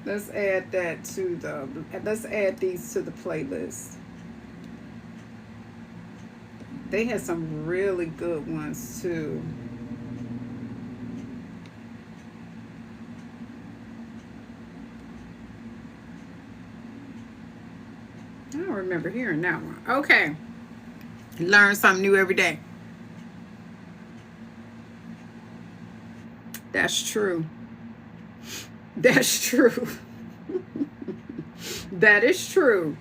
Let's add that to the, let's add these to the playlist. They had some really good ones too. I don't remember hearing that one. Okay. Learn something new every day. That's true. That's true. That is true.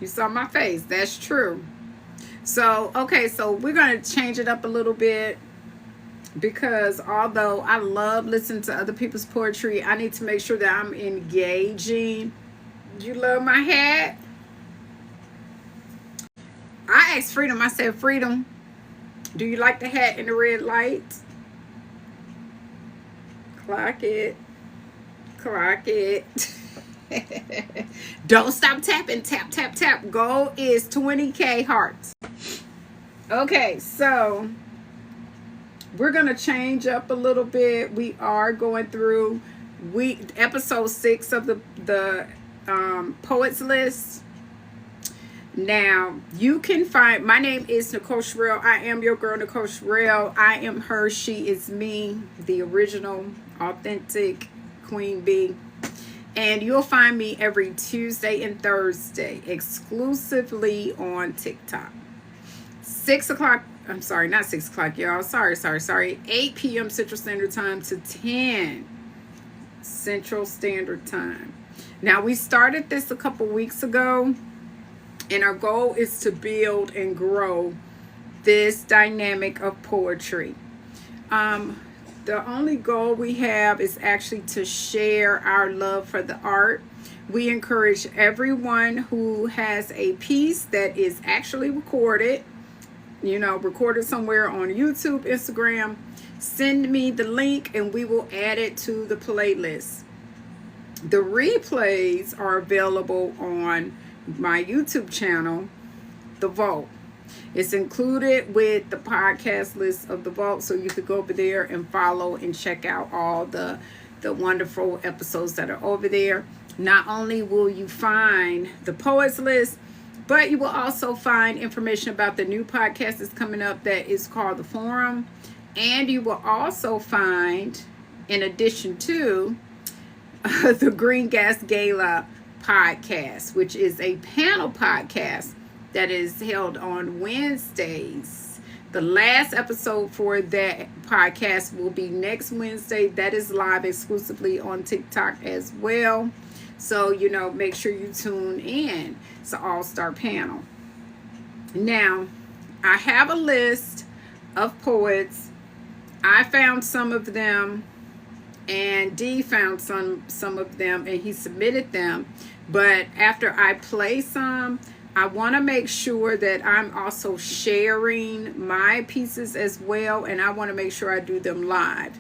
You saw my face. That's true. So, okay, so we're going to change it up a little bit because although I love listening to other people's poetry, I need to make sure that I'm engaging. You love my hat? I asked Freedom. I said, Freedom, do you like the hat in the red light? Clock it. Clock it. Don't stop tapping. Tap, tap, tap. Goal is 20K hearts. Okay, so we're going to change up a little bit. We are going through episode 6 of the Poets List. Now, you can find, my name is Nichole Shirell. I am your girl, Nichole Shirell. I am her, she is me, the original, authentic Queen Bee. And you'll find me every Tuesday and Thursday, exclusively on TikTok. 6 o'clock, I'm sorry, not 6 o'clock, y'all. Sorry. 8 p.m. Central Standard Time to 10 Central Standard Time. Now, we started this a couple weeks ago. And our goal is to build and grow this dynamic of poetry. The only goal we have is actually to share our love for the art. We encourage everyone who has a piece that is actually recorded, recorded somewhere on YouTube, Instagram, send me the link and we will add it to the playlist. The replays are available on my YouTube channel, The Vault. It's included with the podcast list of The Vault, so you could go over there and follow and check out all the wonderful episodes that are over there. Not only will you find the Poets List, but you will also find information about the new podcast that's coming up that is called The Forum. And you will also find, in addition to the Green Gas Gala podcast, which is a panel podcast that is held on Wednesdays. The last episode for that podcast will be next Wednesday. That is live exclusively on TikTok as well. So, make sure you tune in. It's an all-star panel. Now, I have a list of poets. I found some of them, and Dee found some of them, and he submitted them. But after I play some, I want to make sure that I'm also sharing my pieces as well, and I want to make sure I do them live.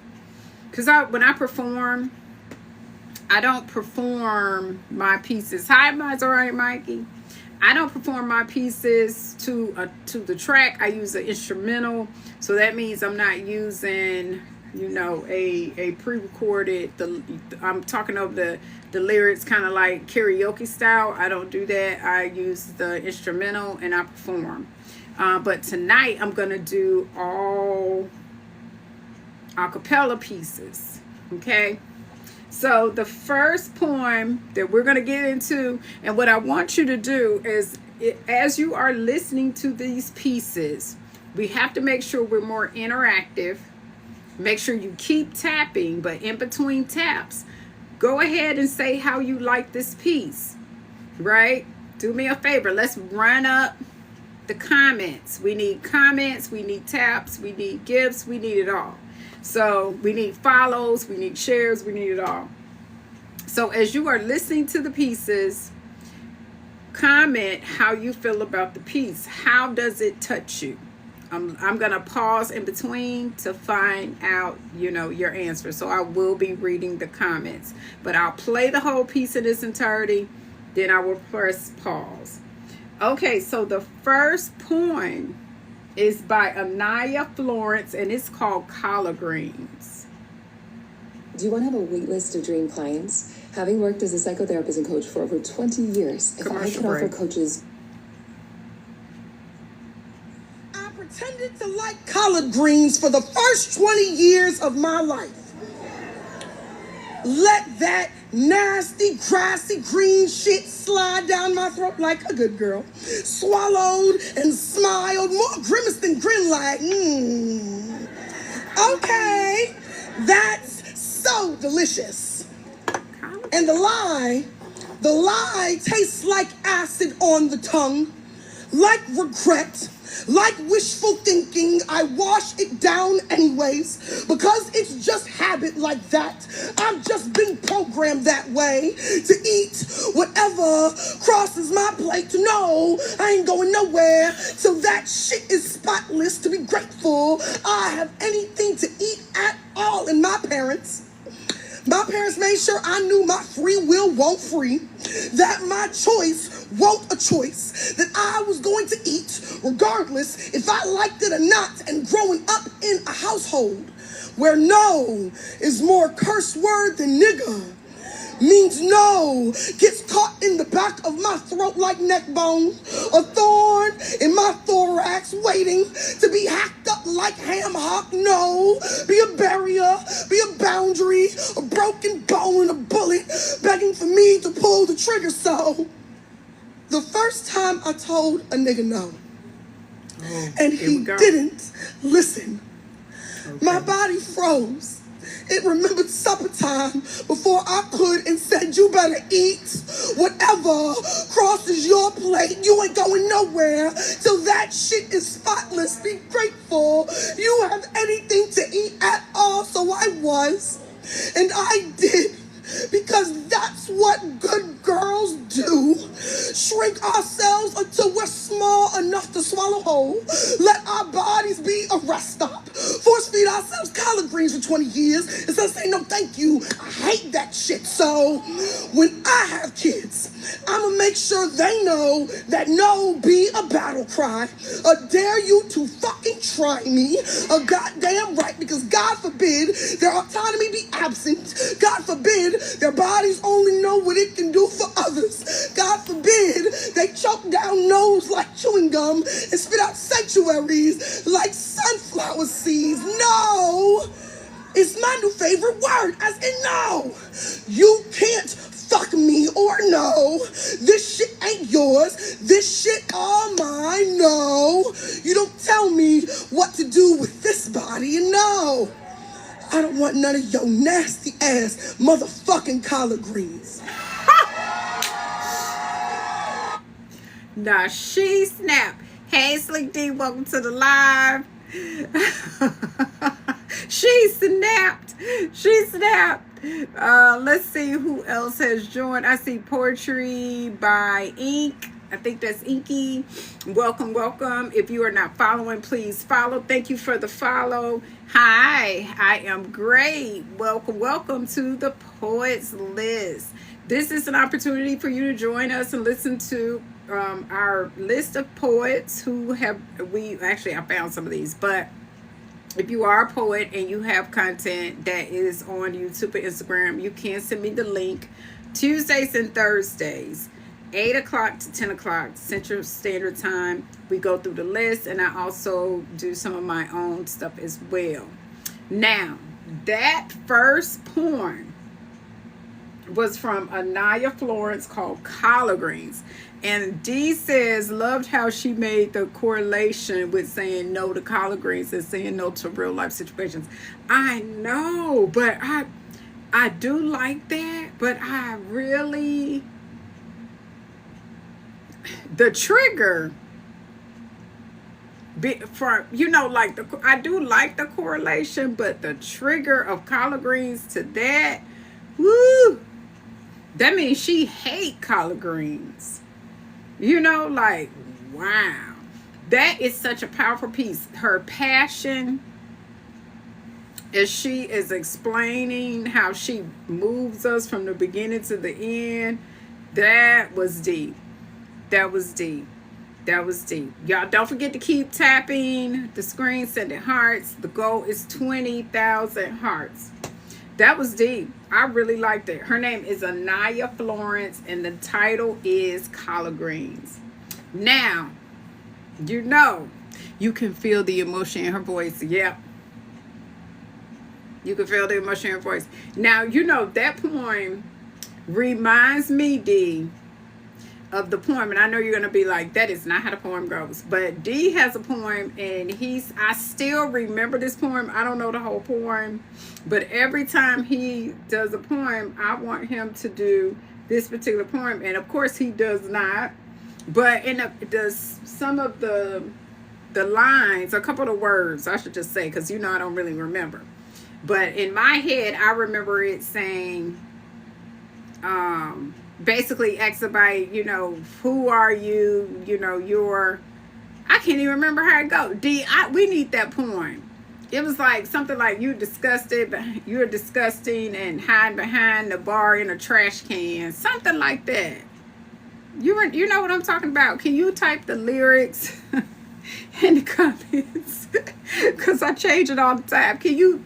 Because when I perform, I don't perform my pieces. Hi, Maserati Mikey. I don't perform my pieces to the track. I use an instrumental, so that means I'm not using a pre-recorded. I'm talking over the lyrics, kind of like karaoke style. I don't do that. I use the instrumental and I perform. But tonight I'm gonna do all a cappella pieces. Okay. So the first poem that we're gonna get into, and what I want you to do is, as you are listening to these pieces, we have to make sure we're more interactive. Make sure you keep tapping, but in between taps, go ahead and say how you like this piece, right? Do me a favor. Let's run up the comments. We need comments, we need taps, we need gifts, we need it all. So we need follows, we need shares, we need it all. So as you are listening to the pieces, comment how you feel about the piece. How does it touch you? I'm going to pause in between to find out, your answer. So I will be reading the comments. But I'll play the whole piece in its entirety. Then I will press pause. Okay, so the first poem is by Anaya Florence, and it's called Collard Greens. Do you want to have a wait list of dream clients? Having worked as a psychotherapist and coach for over 20 years, if I could offer coaches... I pretended to like collard greens for the first 20 years of my life. Let that nasty, grassy green shit slide down my throat like a good girl. Swallowed and smiled, more grimace than grin, like, okay, that's so delicious. And the lie tastes like acid on the tongue, like regret, like wishful thinking. I wash it down anyways, because it's just habit like that. I've just been programmed that way, to eat whatever crosses my plate, to know I ain't going nowhere till that shit is spotless, to be grateful I have anything to eat at all. And my parents made sure I knew my free will won't free, that my choice won't a choice, that I was going to eat regardless if I liked it or not. And growing up in a household where no is more curse word than nigga means no gets caught in the back of my throat like neck bone, a thorn in my thorax waiting to be hacked up like ham hock. No, be a barrier, be a boundary, a broken bone, a bullet begging for me to pull the trigger. So the first time I told a nigga no, and he didn't listen, my body froze. It remembered supper time before I could and said, you better eat whatever crosses your plate. You ain't going nowhere till that shit is spotless. Be grateful you have anything to eat at all. So I was, and I did, because that's what good girls do. Shrink ourselves until we're small enough to swallow whole. Let our bodies be a rest stop. Force feed ourselves collard greens for 20 years instead of saying no thank you. I hate that shit. So when I have kids, I'ma make sure they know that no be a battle cry. Dare you to fucking try me. Goddamn right, because God forbid their autonomy be absent. God forbid their bodies only know what it can do for others. God forbid they choke down nose like chewing gum and spit out sanctuaries like sunflower seeds. No is my new favorite word, as in no. You can't fuck me, or no, this shit ain't yours, this shit all mine. No, you don't tell me what to do with this body. And no, I don't want none of your nasty ass motherfucking collard greens. Now she snapped. Hey, Slick D, welcome to the live. She snapped. She snapped. Let's see who else has joined. I see Poetry by Ink. I think that's Inky. Welcome, welcome. If you are not following, please follow. Thank you for the follow. Hi, I am great. Welcome, welcome to the Poets List. This is an opportunity for you to join us and listen to our list of poets who have, I found some of these, but if you are a poet and you have content that is on YouTube and Instagram, you can send me the link. Tuesdays and Thursdays, 8 o'clock to 10 o'clock Central Standard Time, we go through the list, and I also do some of my own stuff as well. Now, that first poem was from Anaya Florence called Collard Greens. And Dee says, loved how she made the correlation with saying no to collard greens and saying no to real life situations. I know, but I do like that, but I really, the trigger, for, like I do like the correlation, but the trigger of collard greens to that, woo, that means she hate collard greens. Like, wow. That is such a powerful piece. Her passion, as she is explaining how she moves us from the beginning to the end, that was deep. That was deep. That was deep. Y'all don't forget to keep tapping the screen, sending hearts. The goal is 20,000 hearts. That was deep. I really liked it. Her name is Anaya Florence, and the title is Collard Greens. Now, you know, you can feel the emotion in her voice. Yep. You can feel the emotion in her voice. Now, you know, that poem reminds me, Dee, of the poem. And I know you're going to be like, that is not how the poem goes. But Dee has a poem, and I still remember this poem. I don't know the whole poem. But every time he does a poem, I want him to do this particular poem. And, of course, he does not. But does some of the lines, a couple of words, I should just say, because, you know, I don't really remember. But in my head, I remember it saying, basically ask somebody, you know, who are you? You know, I can't even remember how it goes. We need that poem. It was like something like you're disgusting and hiding behind the bar in a trash can. Something like that. You know what I'm talking about. Can you type the lyrics in the comments? Because I change it all the time. Can you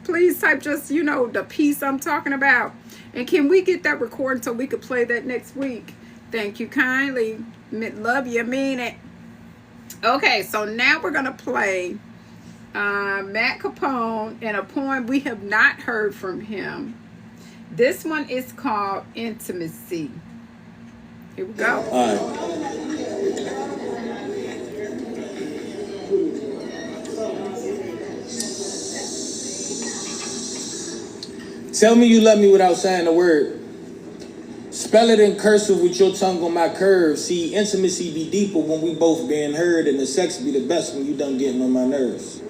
please type just, you know, the piece I'm talking about? And can we get that recorded so we could play that next week? Thank you kindly. Love you, mean it. Okay, so now we're going to play Matt Capone and a poem we have not heard from him. This one is called Intimacy. Here we go. All right. Tell me you love me without saying a word. Spell it in cursive with your tongue on my curve. See, intimacy be deeper when we both being heard, and the sex be the best when you done getting on my nerves.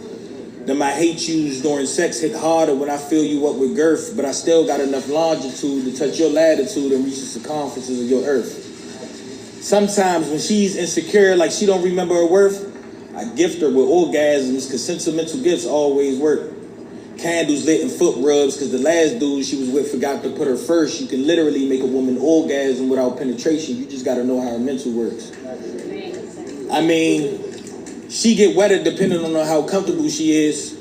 Then my hate yous during sex hit harder when I fill you up with girth, but I still got enough longitude to touch your latitude and reach the circumferences of your earth. Sometimes when she's insecure, like she don't remember her worth, I gift her with orgasms, cause sentimental gifts always work. Candles lit and foot rubs, cause the last dude she was with forgot to put her first. You can literally make a woman orgasm without penetration. You just gotta know how her mental works. I mean, she get wetter depending on how comfortable she is.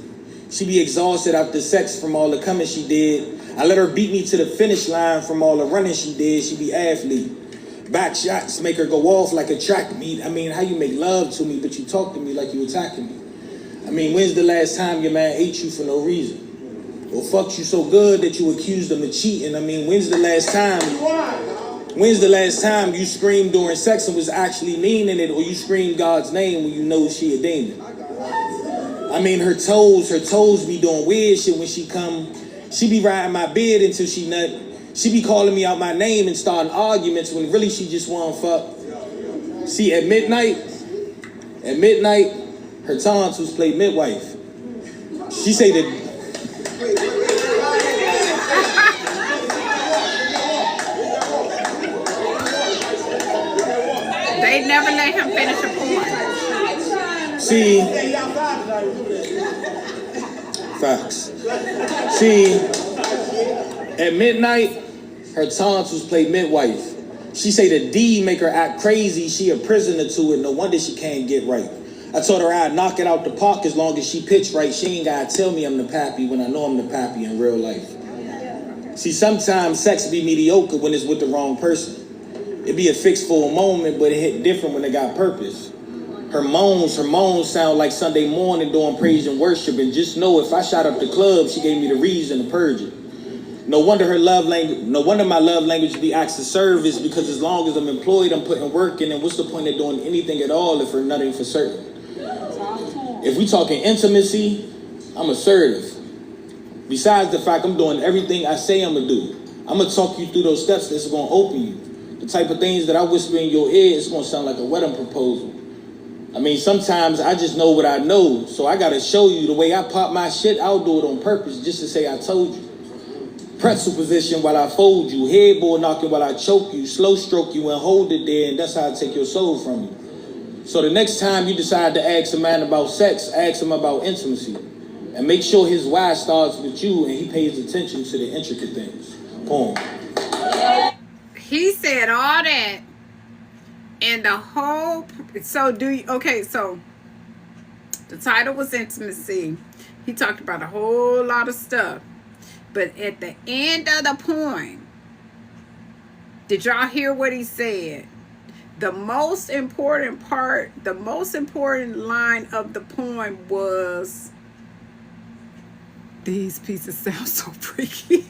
She be exhausted after sex from all the coming she did. I let her beat me to the finish line from all the running she did. She be athlete. Back shots make her go off like a track meet. I mean, how you make love to me, but you talk to me like you attacking me. I mean, when's the last time your man ate you for no reason? Or fucked you so good that you accused him of cheating? I mean, when's the last time you screamed during sex and was actually meaning it, or you screamed God's name when you know she a demon? I mean, her toes be doing weird shit when she come. She be riding my bed until she nut. She be calling me out my name and starting arguments when really she just want to fuck. See, at midnight, her tonsils play midwife. She say that. They never let him finish a poem. See, facts. See, at midnight, her tonsils play midwife. She say the D make her act crazy. She a prisoner to it. No wonder she can't get right. I told her I'd knock it out the park as long as she pitch right. She ain't gotta tell me I'm the pappy when I know I'm the pappy in real life. See, sometimes sex be mediocre when it's with the wrong person. It be a fix for a moment, but it hit different when it got purpose. Her moans sound like Sunday morning doing praise and worship. And just know if I shot up the club, she gave me the reason to purge it. No wonder my love language be acts of service, because as long as I'm employed, I'm putting work in, and what's the point of doing anything at all if for nothing for certain? If we talking intimacy, I'm assertive. Besides the fact I'm doing everything I say I'm gonna do. I'm gonna talk you through those steps that's gonna open you. The type of things that I whisper in your ear, it's gonna sound like a wedding proposal. I mean, sometimes I just know what I know, so I gotta show you the way I pop my shit. I'll do it on purpose just to say I told you. Pretzel position while I fold you, headboard knocking while I choke you, slow stroke you and hold it there, and that's how I take your soul from you. So the next time you decide to ask a man about sex, ask him about intimacy. And make sure his why starts with you and he pays attention to the intricate things. Poem. He said all that, and the whole, so the title was Intimacy. He talked about a whole lot of stuff. But at the end of the poem, did y'all hear what he said? The most important part, the most important line of the poem was, these pieces sound so freaky.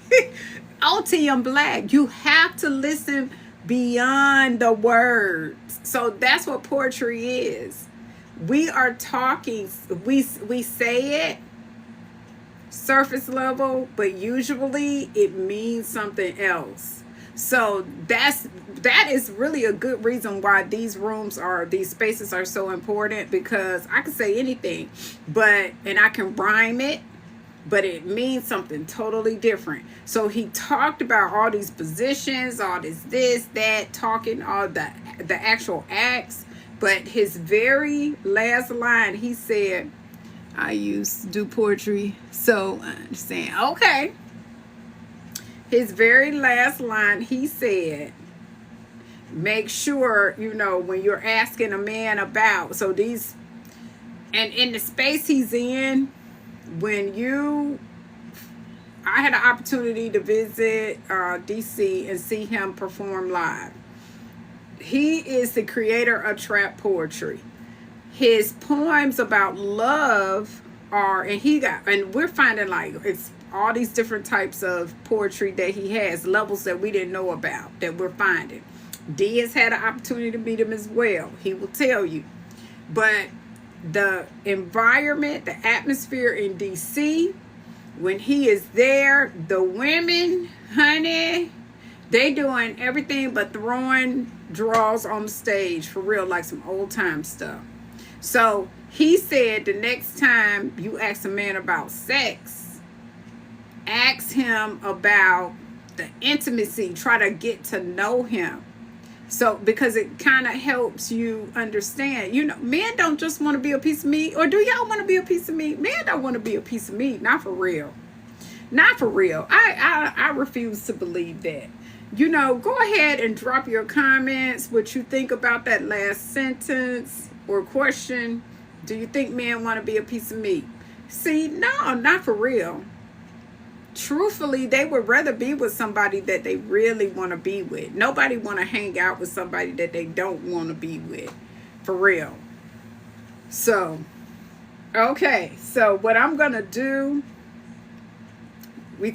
OTM Black, you have to listen beyond the words. So that's what poetry is. We are talking, we say it surface level, but usually it means something else. So that is really a good reason why these spaces are so important, because I can say anything, and I can rhyme it, but it means something totally different. So he talked about all these positions, all this, that, talking, all the actual acts. But his very last line, he said, I used to do poetry, so I understand. Okay. His very last line, he said, make sure, when you're asking a man about, so these, and in the space he's in, I had an opportunity to visit DC and see him perform live. He is the creator of trap poetry. His poems about love and we're finding it's all these different types of poetry that he has, levels that we didn't know about, that we're finding. D has had an opportunity to meet him as well. He will tell you. But the environment, the atmosphere in DC, when he is there, the women, honey, they doing everything but throwing draws on the stage, for real, like some old time stuff. So he said the next time you ask a man about sex, ask him about the intimacy, try to get to know him. So, because it kind of helps you understand, men don't just want to be a piece of meat. Or do y'all want to be a piece of meat? Men don't want to be a piece of meat. Not for real. Not for real. I refuse to believe that. Go ahead and drop your comments, what you think about that last sentence or question. Do you think men want to be a piece of meat? See, no, not for real. Truthfully, they would rather be with somebody that they really want to be with. Nobody want to hang out with somebody that they don't want to be with. For real. So, okay. So, what I'm going to do, we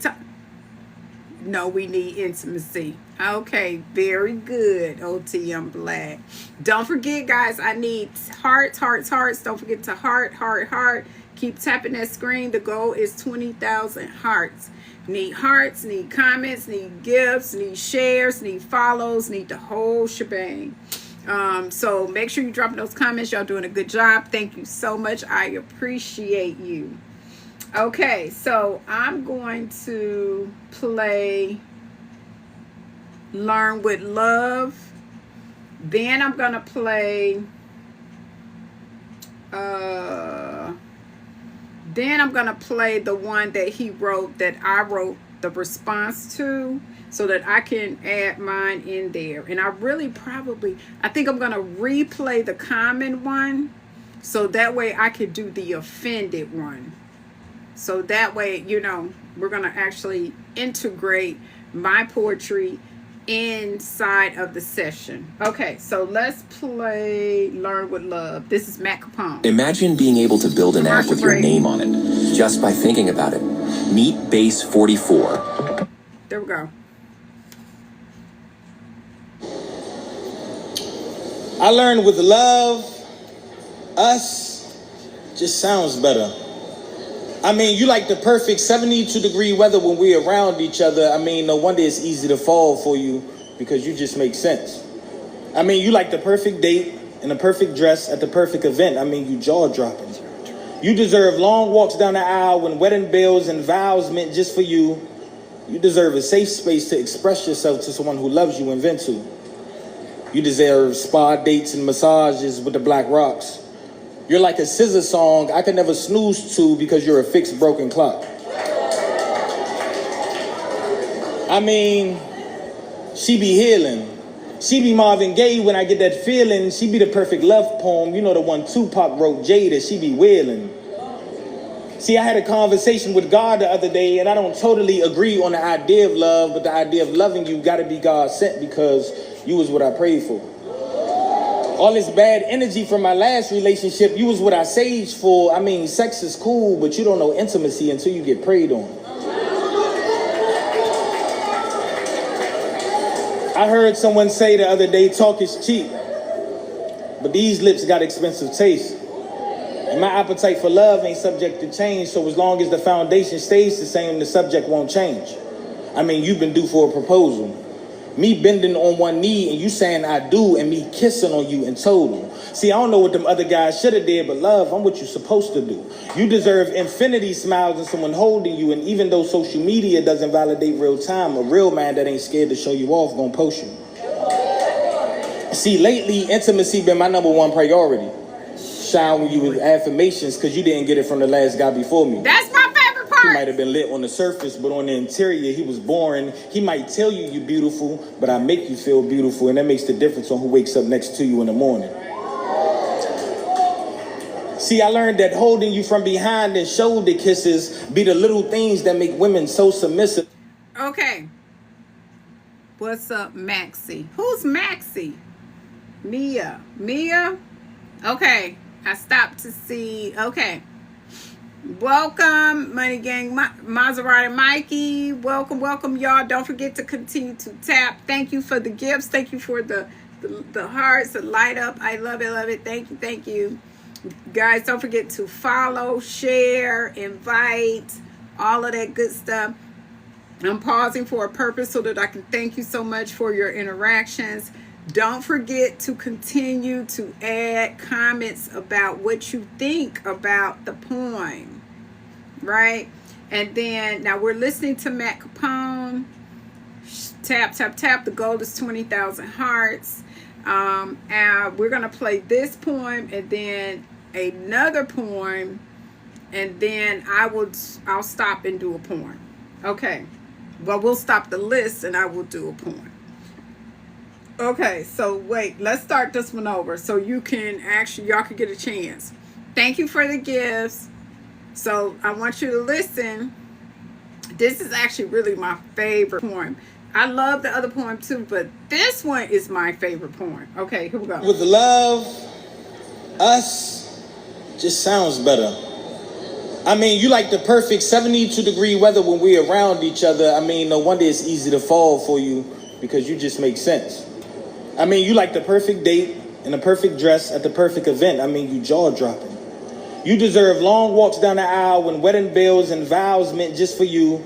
need intimacy. Okay, very good, OTM Black. Don't forget, guys, I need hearts. Don't forget to heart. Keep tapping that screen. The goal is 20,000 hearts. Need hearts, need comments, need gifts, need shares, need follows, need the whole shebang. So make sure you drop those comments. Y'all doing a good job. Thank you so much. I appreciate you. Okay, so I'm going to play Learn with Love. Then I'm going to play the one that he wrote, that I wrote the response to, so that I can add mine in there. And I think I'm going to replay the common one, so that way I could do the offended one. So that way, we're going to actually integrate my poetry inside of the session. Okay, so let's play Learn with Love. This is Matt Capone. Imagine being able to build an app with your name on it, just by thinking about it. Meet Base 44. There we go. I learned with love, us just sounds better. I mean, you like the perfect 72-degree weather when we're around each other. I mean, no wonder it's easy to fall for you, because you just make sense. I mean, you like the perfect date and the perfect dress at the perfect event. I mean, you jaw-dropping. You deserve long walks down the aisle when wedding bells and vows meant just for you. You deserve a safe space to express yourself to someone who loves you and vent to. You deserve spa dates and massages with the black rocks. You're like a scissor song I could never snooze to, because you're a fixed broken clock. I mean, she be healing. She be Marvin Gaye when I get that feeling. She be the perfect love poem, the one Tupac wrote, Jada. She be wailing. See, I had a conversation with God the other day, and I don't totally agree on the idea of love, but the idea of loving you got to be God sent because you was what I prayed for. All this bad energy from my last relationship, you was what I saged for. I mean, sex is cool, but you don't know intimacy until you get preyed on. I heard someone say the other day, talk is cheap, but these lips got expensive taste. And my appetite for love ain't subject to change, so as long as the foundation stays the same, the subject won't change. I mean, you've been due for a proposal. Me bending on one knee and you saying I do, and me kissing on you in total. See, I don't know what them other guys should have did, but love, I'm what you're supposed to do. You deserve infinity smiles and someone holding you, and even though social media doesn't validate real time, a real man that ain't scared to show you off gonna post you. See, lately, intimacy been my #1 priority. Showering you with affirmations because you didn't get it from the last guy before me. That's my favorite part. He might have been lit on the surface, but on the interior, he was boring. He might tell you you're beautiful, but I make you feel beautiful, and that makes the difference on who wakes up next to you in the morning. See, I learned that holding you from behind and shoulder kisses be the little things that make women so submissive. Okay. What's up, Maxie? Who's Maxie? Mia. Mia? Okay. I stopped to see. Okay. Welcome, Money Gang, Maserati Mikey. Welcome, y'all. Don't forget to continue to tap. Thank you for the gifts. Thank you for the hearts, the light up. I love it. Thank you. Guys, don't forget to follow, share, invite, all of that good stuff. I'm pausing for a purpose so that I can thank you so much for your interactions. Don't forget to continue to add comments about what you think about the poem, right? And then, now we're listening to Matt Capone. Tap. The goal is 20,000 hearts. And we're going to play this poem and then another poem. And then I'll stop and do a poem. Okay. Well, we'll stop the list and I will do a poem. Okay, so wait, let's start this one over so y'all can get a chance. Thank you for the gifts. So I want you to listen. This is actually really my favorite poem. I love the other poem too, but this one is my favorite poem. Okay, here we go. With the love, us just sounds better. I mean, you like the perfect 72-degree weather when we're around each other. I mean, no wonder it's easy to fall for you because you just make sense. I mean, you like the perfect date and the perfect dress at the perfect event. I mean, you jaw-dropping. You deserve long walks down the aisle when wedding bells and vows meant just for you.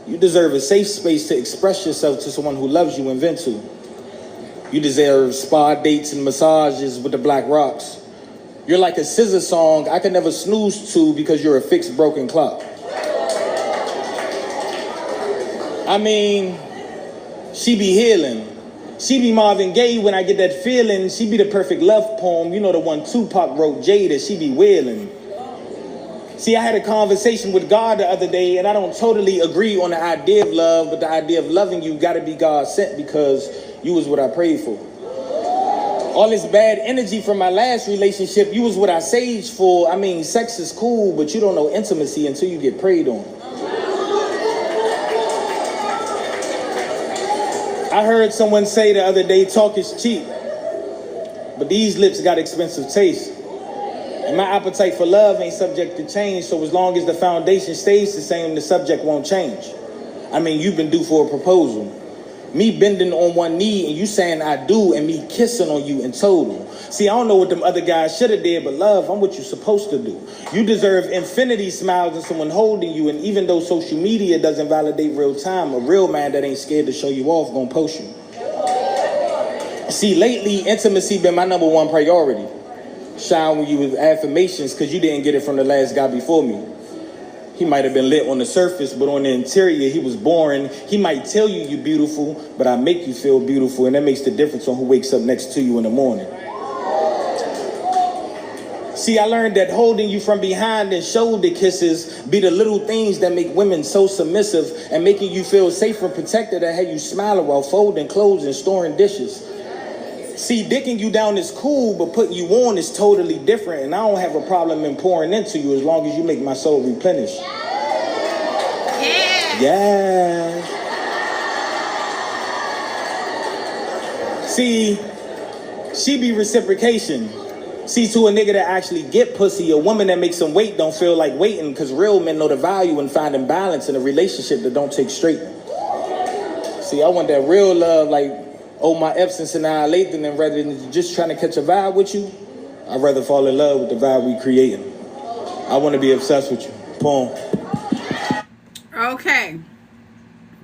You deserve a safe space to express yourself to someone who loves you and vent to. You deserve spa dates and massages with the black rocks. You're like a scissor song I can never snooze to because you're a fixed broken clock. I mean, she be healing. She be Marvin Gaye when I get that feeling. She be the perfect love poem. You know, the one Tupac wrote, Jada. She be wailing. See, I had a conversation with God the other day, and I don't totally agree on the idea of love, but the idea of loving you got to be God sent because you was what I prayed for. All this bad energy from my last relationship, you was what I saged for. I mean, sex is cool, but you don't know intimacy until you get preyed on. I heard someone say the other day, talk is cheap, but these lips got expensive taste. And my appetite for love ain't subject to change, so as long as the foundation stays the same, the subject won't change. I mean, you've been due for a proposal. Me bending on one knee and you saying I do, and me kissing on you in total. See, I don't know what them other guys should have did, but love, I'm what you're supposed to do. You deserve infinity smiles and someone holding you, and even though social media doesn't validate real time, a real man that ain't scared to show you off gonna post you. See, lately, intimacy been my #1 priority. Showering you with affirmations because you didn't get it from the last guy before me. He might have been lit on the surface, but on the interior, he was boring. He might tell you you're beautiful, but I make you feel beautiful, and that makes the difference on who wakes up next to you in the morning. See, I learned that holding you from behind and shoulder kisses be the little things that make women so submissive, and making you feel safe and protected that have you smiling while folding clothes and storing dishes. See, dicking you down is cool, but putting you on is totally different. And I don't have a problem in pouring into you as long as you make my soul replenish. Yeah. Yeah. See, she be reciprocation. See, to a nigga that actually get pussy, a woman that makes him wait don't feel like waiting, because real men know the value in finding balance in a relationship that don't take straight. See, I want that real love, like, oh, my absence annihilating, and rather than just trying to catch a vibe with you, I'd rather fall in love with the vibe we creating. I want to be obsessed with you. Boom. Okay.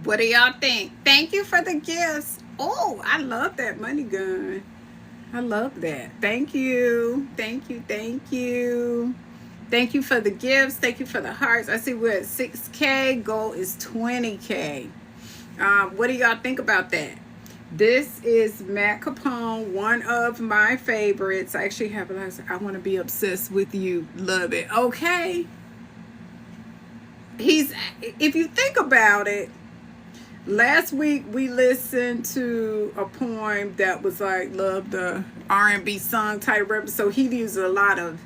What do y'all think? Thank you for the gifts. Oh, I love that money gun. I love that. Thank you. Thank you. Thank you. Thank you for the gifts. Thank you for the hearts. I see we're at 6K. Goal is 20K. What do y'all think about that? This is Matt Capone, one of my favorites. I actually have a I want to be obsessed with you. Love it. Okay. If you think about it, last week we listened to a poem that was like, love the R&B song type rep. So he used a lot of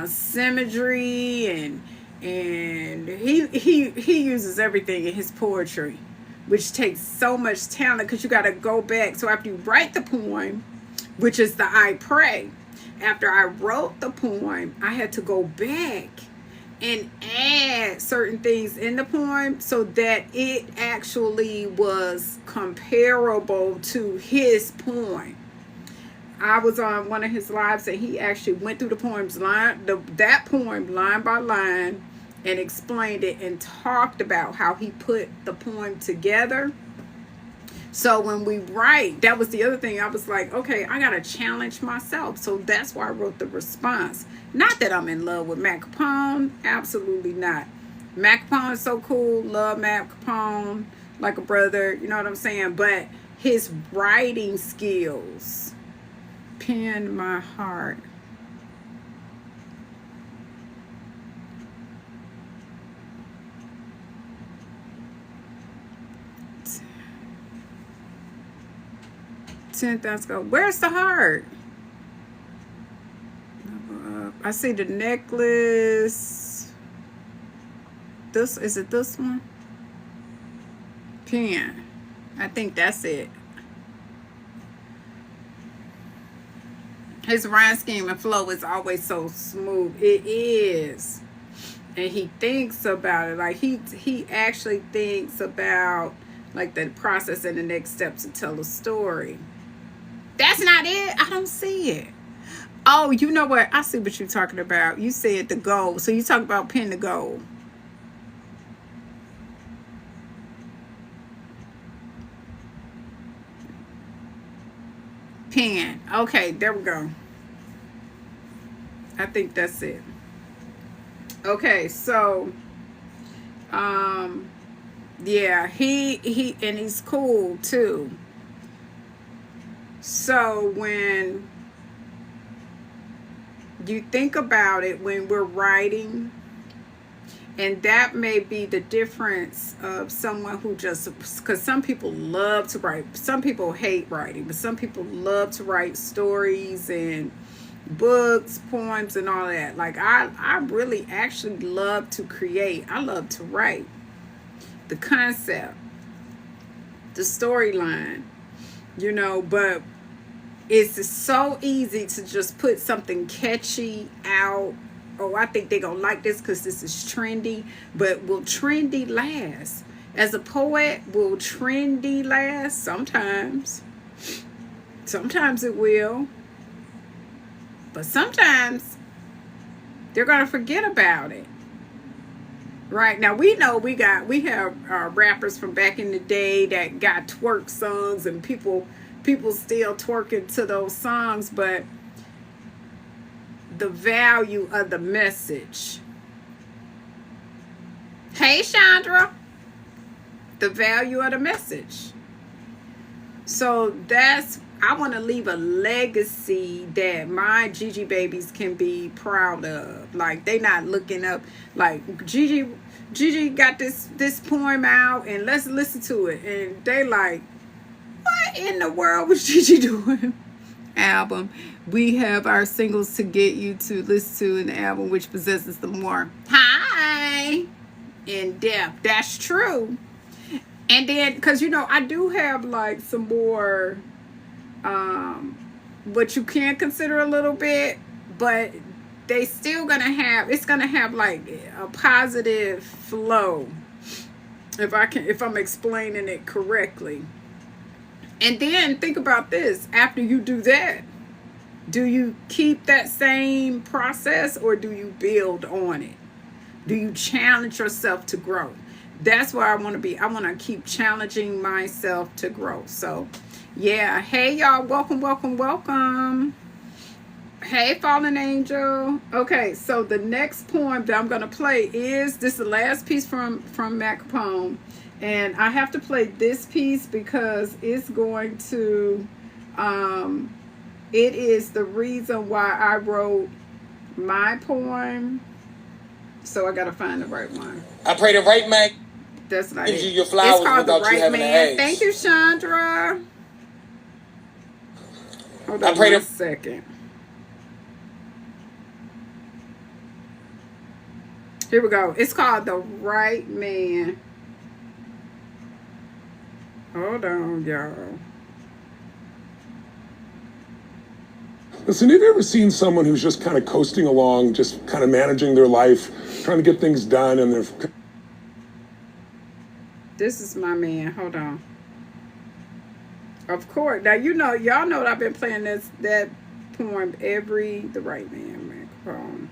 symmetry and he uses everything in his poetry, which takes so much talent because you got to go back. So after you write the poem, which is the I Pray, after I wrote the poem, I had to go back and add certain things in the poem so that it actually was comparable to his poem. I was on one of his lives and he actually went through the poems that poem line by line and explained it and talked about how he put the poem together. So when we write, that was the other thing. I was like, okay, I gotta challenge myself. So that's why I wrote the response. Not that I'm in love with Matt Capone, absolutely not. Matt Capone is so cool, love Matt Capone like a brother, you know what I'm saying? But his writing skills pinned my heart. Let's go. Where's the heart? I see the necklace. Is it this one? Pen. I think that's it. His rhyme scheme and flow is always so smooth. It is. And he thinks about it. Like he actually thinks about like the process and the next steps to tell a story. That's not it. I don't see it. Oh, you know what? I see what you're talking about. You said the goal. So you talk about pin the goal. Pen. Okay, there we go. I think that's it. Okay, so yeah, he and he's cool too. So when you think about it, when we're writing, and that may be the difference of someone who just, because some people love to write, some people hate writing, but some people love to write stories and books, poems, and all that. Like I really actually love to create. I love to write the concept, the storyline, you know, but it's so easy to just put something catchy out. Oh, I think they're gonna like this because this is trendy. But will trendy last? As a poet, will trendy last? Sometimes it will, but sometimes they're gonna forget about it. Right now, we know we have rappers from back in the day that got twerk songs, and people still twerking to those songs, but the value of the message. Hey, Chandra. The value of the message. So I want to leave a legacy that my Gigi babies can be proud of. Like, they not looking up, like, Gigi got this poem out, and let's listen to it. And they like, what in the world was Gigi doing? album. We have our singles to get you to listen to in the album, which possesses the more high in depth. That's true. And then, because, you know, I do have like some more, what you can consider a little bit, but they still gonna have, it's gonna have like a positive flow, if I'm explaining it correctly. And then think about this: after you do that, do you keep that same process, or do you build on it? Do you challenge yourself to grow? That's where I want to be. I want to keep challenging myself to grow. So yeah, hey y'all, welcome. Hey, Fallen Angel. Okay, so the next poem that I'm going to play is, this is the last piece from Matt Capone. And I have to play this piece because it's going to, it is the reason why I wrote my poem. So I got to find the right one. I pray the right man That's not gives it. you your flowers It's called without The Right you having Man. to ask. Thank you, Chandra. Hold on one second. Here we go. It's called The Right Man. Hold on, y'all. Listen, have you ever seen someone who's just kind of coasting along, just kind of managing their life, trying to get things done, and they're... This is my man. Hold on. Of course. Now, you know, y'all know that I've been playing that poem The Right Man, man.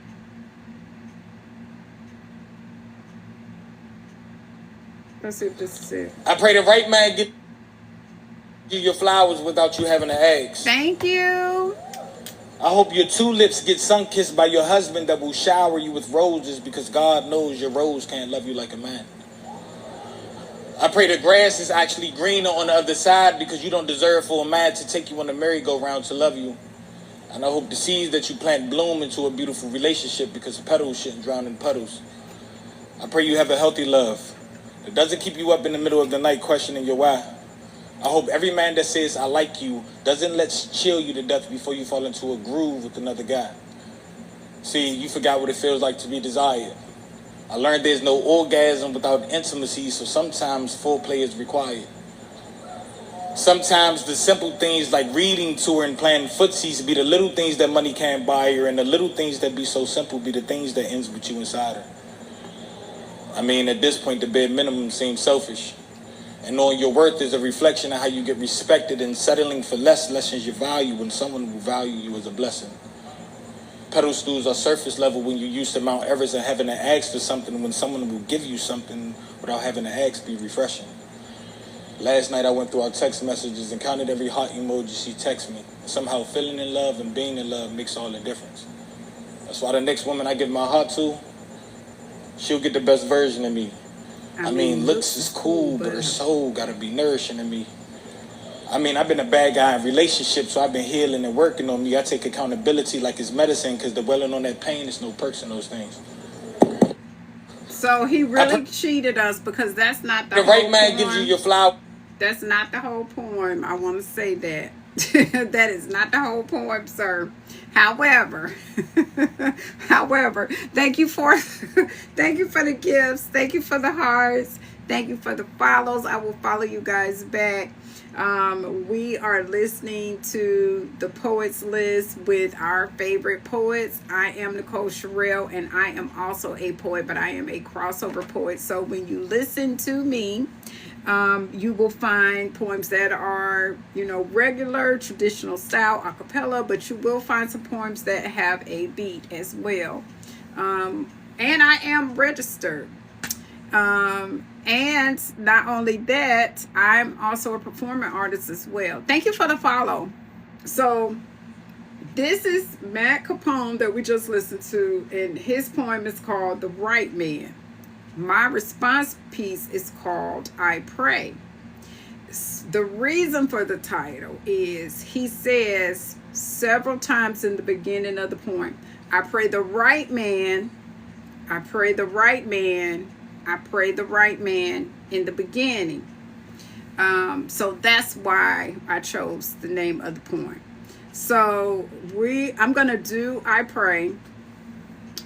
Let's see if this is it. I pray the right man give you your flowers without you having to ask. Thank you. I hope your tulips get sun-kissed by your husband that will shower you with roses, because God knows your rose can't love you like a man. I pray the grass is actually greener on the other side, because you don't deserve for a man to take you on a merry-go-round to love you. And I hope the seeds that you plant bloom into a beautiful relationship, because petals shouldn't drown in puddles. I pray you have a healthy love. It doesn't keep you up in the middle of the night questioning your why. I hope every man that says I like you doesn't let's chill you to death before you fall into a groove with another guy. See, you forgot what it feels like to be desired. I learned there's no orgasm without intimacy, so sometimes foreplay is required. Sometimes the simple things like reading to her and playing footsies be the little things that money can't buy her, and the little things that be so simple be the things that ends with you inside her. I mean, at this point, the bare minimum seems selfish. And knowing your worth is a reflection of how you get respected, and settling for less lessens your value when someone will value you as a blessing. Pedestals are surface level when you're used to Mount Everest and having to ask for something, when someone will give you something without having to ask be refreshing. Last night I went through our text messages and counted every heart emoji she texted me. Somehow feeling in love and being in love makes all the difference. That's why the next woman I give my heart to, she'll get the best version of me. I mean, looks is cool, but her soul gotta be nourishing to me. I mean, I've been a bad guy in relationships, so I've been healing and working on me. I take accountability like it's medicine, because dwelling on that pain is no perks in those things. So he really cheated us, because that's not the whole right poem. The right man gives you your flower. That's not the whole poem. I want to say that. That is not the whole poem, sir. However, thank you for the gifts. Thank you for the hearts. Thank you for the follows. I will follow you guys back. We are listening to the Poets List with our favorite poets. I am Nichole Shirell, and I am also a poet, but I am a crossover poet. So when you listen to me, you will find poems that are, regular, traditional style, a cappella, but you will find some poems that have a beat as well. And I am registered. And not only that, I'm also a performing artist as well. Thank you for the follow. So this is Matt Capone that we just listened to, and his poem is called The Right Man. My response piece is called I Pray. The reason for the title is he says several times in the beginning of the poem, I pray the right man, I pray the right man, I pray the right man in the beginning. So that's why I chose the name of the poem. So I'm going to do I Pray,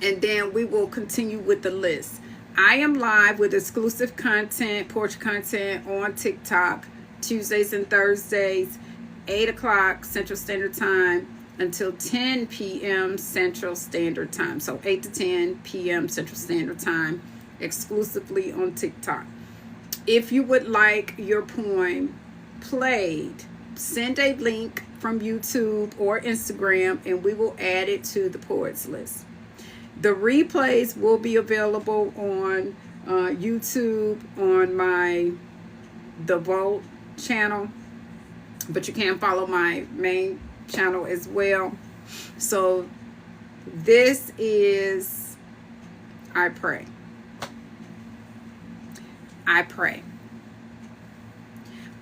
and then we will continue with the list. I am live with exclusive content, poetry content on TikTok, Tuesdays and Thursdays, 8 o'clock Central Standard Time until 10 p.m. Central Standard Time. So 8 to 10 p.m. Central Standard Time, exclusively on TikTok. If you would like your poem played, send a link from YouTube or Instagram, and we will add it to the poets list. The replays will be available on YouTube on the Vote channel, but you can follow my main channel as well. So this is I Pray. I pray.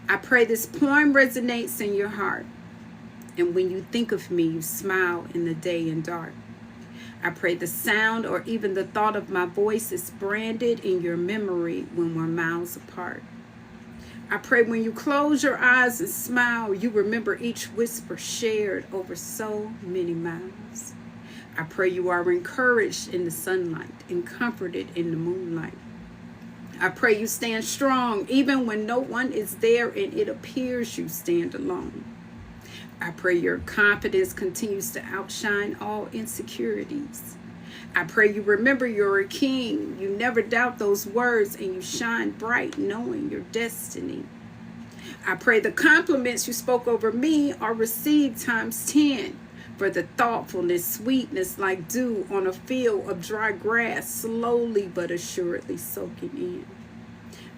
I pray this poem resonates in your heart, and when you think of me, you smile in the day and dark. I pray the sound or even the thought of my voice is branded in your memory when we're miles apart. I pray when you close your eyes and smile, you remember each whisper shared over so many miles. I pray you are encouraged in the sunlight and comforted in the moonlight. I pray you stand strong even when no one is there and it appears you stand alone. I pray your confidence continues to outshine all insecurities. I pray you remember you're a king. You never doubt those words and you shine bright knowing your destiny. I pray the compliments you spoke over me are received times 10 for the thoughtfulness, sweetness like dew on a field of dry grass, slowly but assuredly soaking in.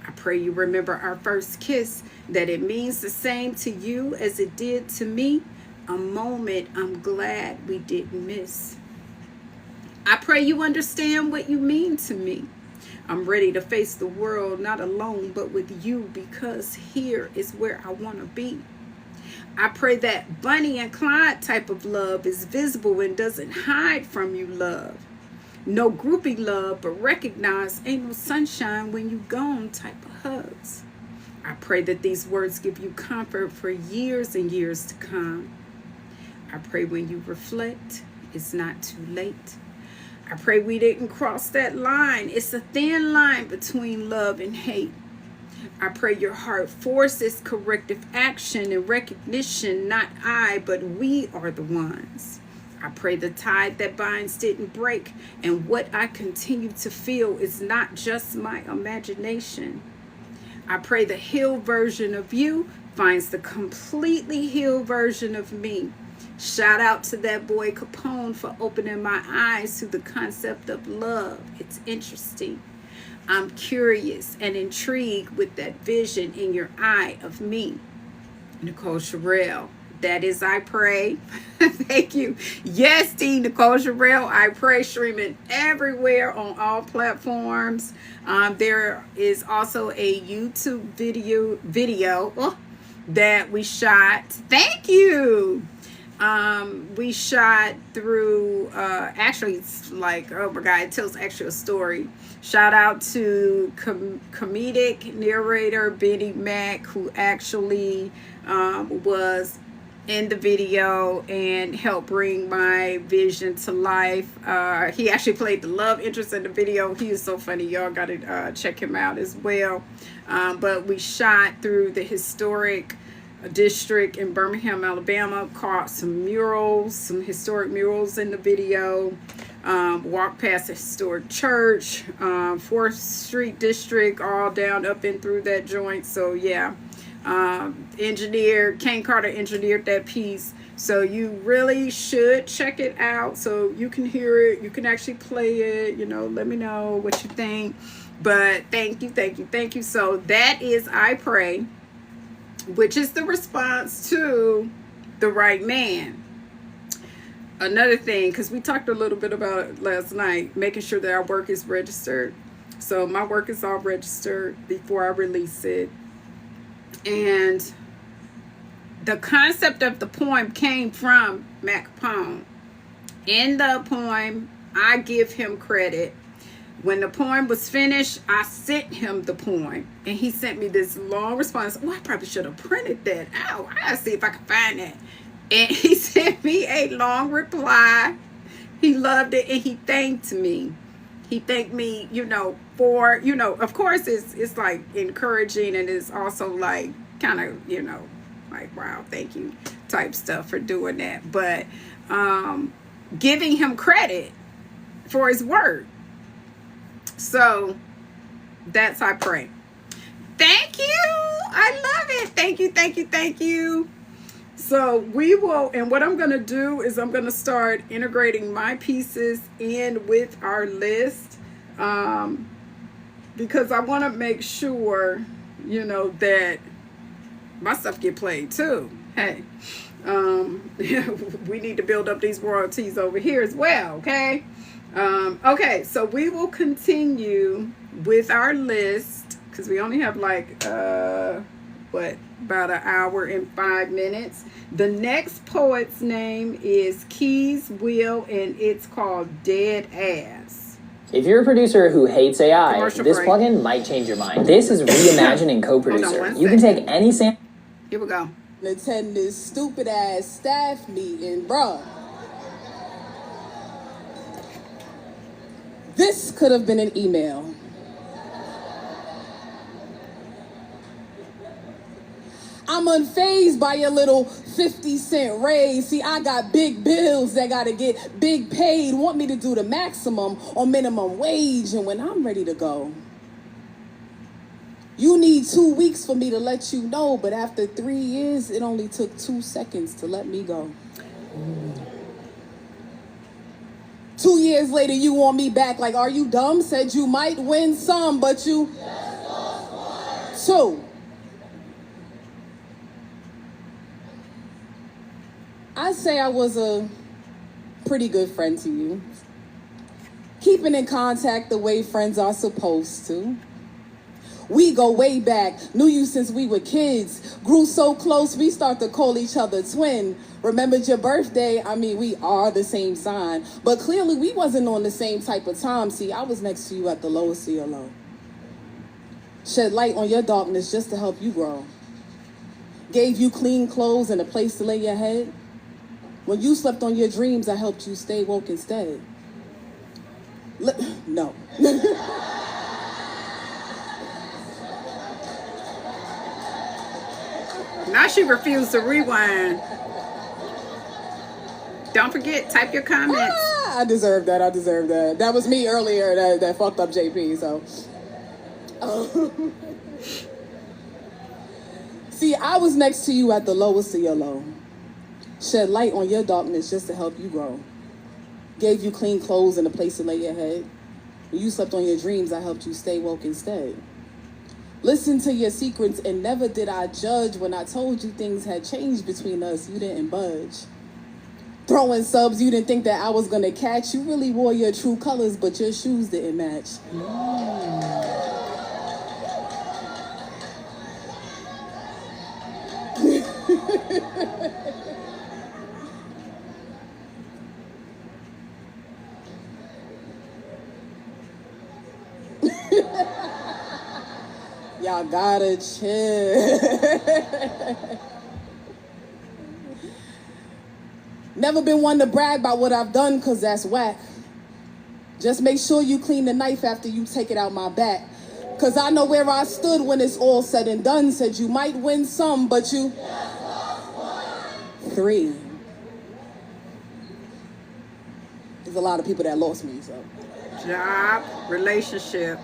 I pray you remember our first kiss, that it means the same to you as it did to me, a moment I'm glad we didn't miss. I pray you understand what you mean to me. I'm ready to face the world, not alone, but with you, because here is where I want to be. I pray that Bunny and Clyde type of love is visible and doesn't hide from you, love. No groupie love, but recognize ain't no sunshine when you gone type of hugs. I pray that these words give you comfort for years and years to come. I pray when you reflect, it's not too late. I pray we didn't cross that line. It's a thin line between love and hate. I pray your heart forces corrective action and recognition, not I, but we are the ones. I pray the tide that binds didn't break, and what I continue to feel is not just my imagination. I pray the healed version of you finds the completely healed version of me. Shout out to that boy Capone for opening my eyes to the concept of love. It's interesting. I'm curious and intrigued with that vision in your eye of me. Nichole Shirell. That is I Pray. Thank you. Yes, Nichole Shirell. I Pray, streaming everywhere on all platforms. There is also a YouTube video that we shot. Thank you. We shot through, actually it's like, oh my God, it tells actually a story. Shout out to comedic narrator Benny Mack, who actually was in the video and helped bring my vision to life. He actually played the love interest in the video. He is so funny. Y'all gotta check him out as well. But we shot through the historic district in Birmingham, Alabama, caught some murals, some historic murals in the video. Walked past a historic church, 4th Street district, all down up and through that joint. So yeah, Kane Carter engineered that piece. So you really should check it out so you can hear it, you can actually play it, let me know what you think. But thank you. So that is I Pray, which is the response to The Right Man. Another thing, because we talked a little bit about it last night, making sure that our work is registered. So my work is all registered before I release it. And the concept of the poem came from Mac Capone. In the poem, I give him credit. When the poem was finished, I sent him the poem, and he sent me this long response. Oh, I probably should have printed that out. I gotta see if I can find that. And he sent me a long reply. He loved it and he thanked me. He thanked me, for, of course it's like encouraging, and it's also like kind of, like, wow, thank you type stuff for doing that. But giving him credit for his work. So that's I pray. Thank you. I love it. Thank you, thank you, thank you. So we will, and what I'm going to do is I'm going to start integrating my pieces in with our list, because I want to make sure, that my stuff get played too. Hey, we need to build up these royalties over here as well. Okay. Okay. So we will continue with our list because we only have like, about an hour and 5 minutes. The next poet's name is Keys Will, and it's called Dead Ass. If you're a producer who hates AI, Commercial this break. plugin might change your mind. This is reimagining co-producer. You can take any sample. Here we go. Attend this stupid ass staff meeting, bruh. This could have been an email. I'm unfazed by your little 50-cent raise. See, I got big bills that gotta get big paid. Want me to do the maximum or minimum wage. And when I'm ready to go, you need 2 weeks for me to let you know. But after 3 years, it only took 2 seconds to let me go. 2 years later, you want me back like, are you dumb? Said you might win some, but you... So... I say I was a pretty good friend to you. Keeping in contact the way friends are supposed to. We go way back, knew you since we were kids. Grew so close, we start to call each other twin. Remembered your birthday, we are the same sign. But clearly we wasn't on the same type of time. See, I was next to you at the lowest of your low. Shed light on your darkness just to help you grow. Gave you clean clothes and a place to lay your head. When you slept on your dreams, I helped you stay woke instead. No. Now she refused to rewind. Don't forget, type your comments. I deserve that. That was me earlier that fucked up JP, so. See, I was next to you at the lowest of your low. Shed light on your darkness just to help you grow. Gave you clean clothes and a place to lay your head. When you slept on your dreams, I helped you stay woke instead. Listened to your secrets and never did I judge. When I told you things had changed between us, you didn't budge. Throwing subs, you didn't think that I was gonna catch. You really wore your true colors, but your shoes didn't match. Y'all gotta chill. Never been one to brag about what I've done, cause that's whack. Just make sure you clean the knife after you take it out my back. Cause I know where I stood when it's all said and done. Said you might win some, but you... Three. There's a lot of people that lost me, so. Job, relationship.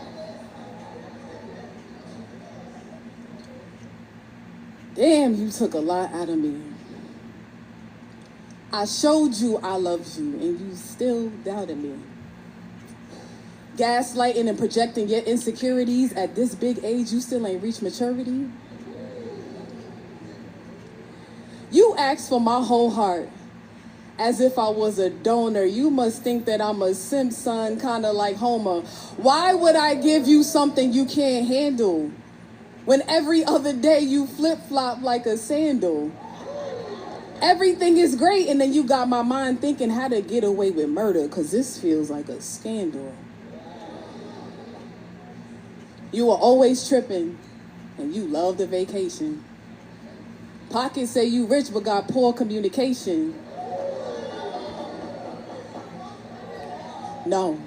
Damn, you took a lot out of me. I showed you I loved you, and you still doubted me. Gaslighting and projecting your insecurities. At this big age, you still ain't reached maturity. You asked for my whole heart, as if I was a donor. You must think that I'm a simp, son, kinda like Homer. Why would I give you something you can't handle? When every other day you flip-flop like a sandal. Everything is great, and then you got my mind thinking how to get away with murder, cause this feels like a scandal. You were always tripping, and you loved a vacation. Pockets say you rich but got poor communication. No.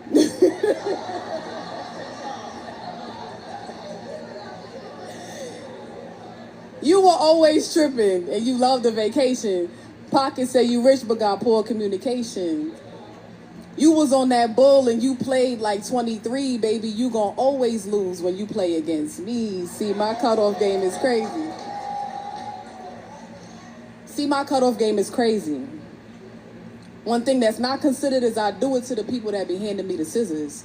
You were always tripping and you loved the vacation. Pockets say you rich but got poor communication. You was on that bull and you played like 23, baby. You gonna always lose when you play against me. See, my cutoff game is crazy. One thing that's not considered is I do it to the people that be handing me the scissors.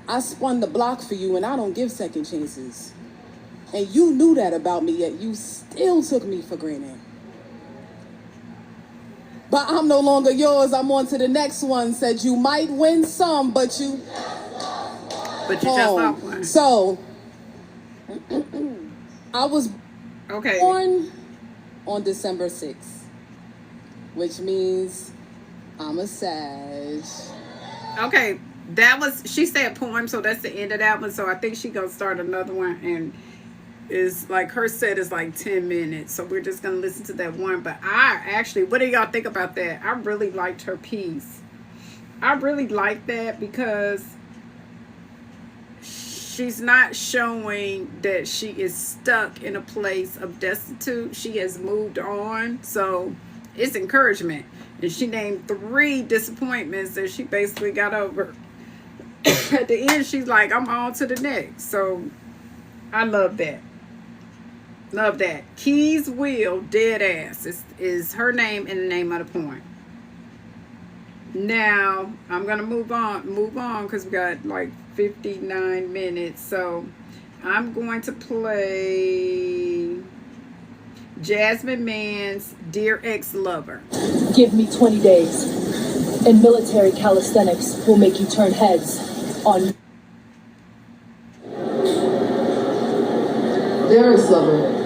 I spun the block for you and I don't give second chances. And you knew that about me, yet you still took me for granted. But I'm no longer yours, I'm on to the next one. Said you might win some, but you just lost one. So, I was born on December 6th, which means I'm a Sag. Okay, she said poem, so that's the end of that one. So I think she gonna start another one, and is like her set is like 10 minutes. So we're just gonna listen to that one. But I actually, what do y'all think about that? I really liked her piece. I really like that because she's not showing that she is stuck in a place of destitute. She has moved on. So it's encouragement. And she named 3 disappointments that she basically got over. At the end, she's like, I'm on to the next. So I love that. Love that. Keys Will, Dead Ass is her name and the name of the poem. Now, I'm going to move on because we got like 59 minutes. So I'm going to play Jasmine Mann's Dear Ex-Lover. Give me 20 days, and military calisthenics will make you turn heads on. Dear ex-lover,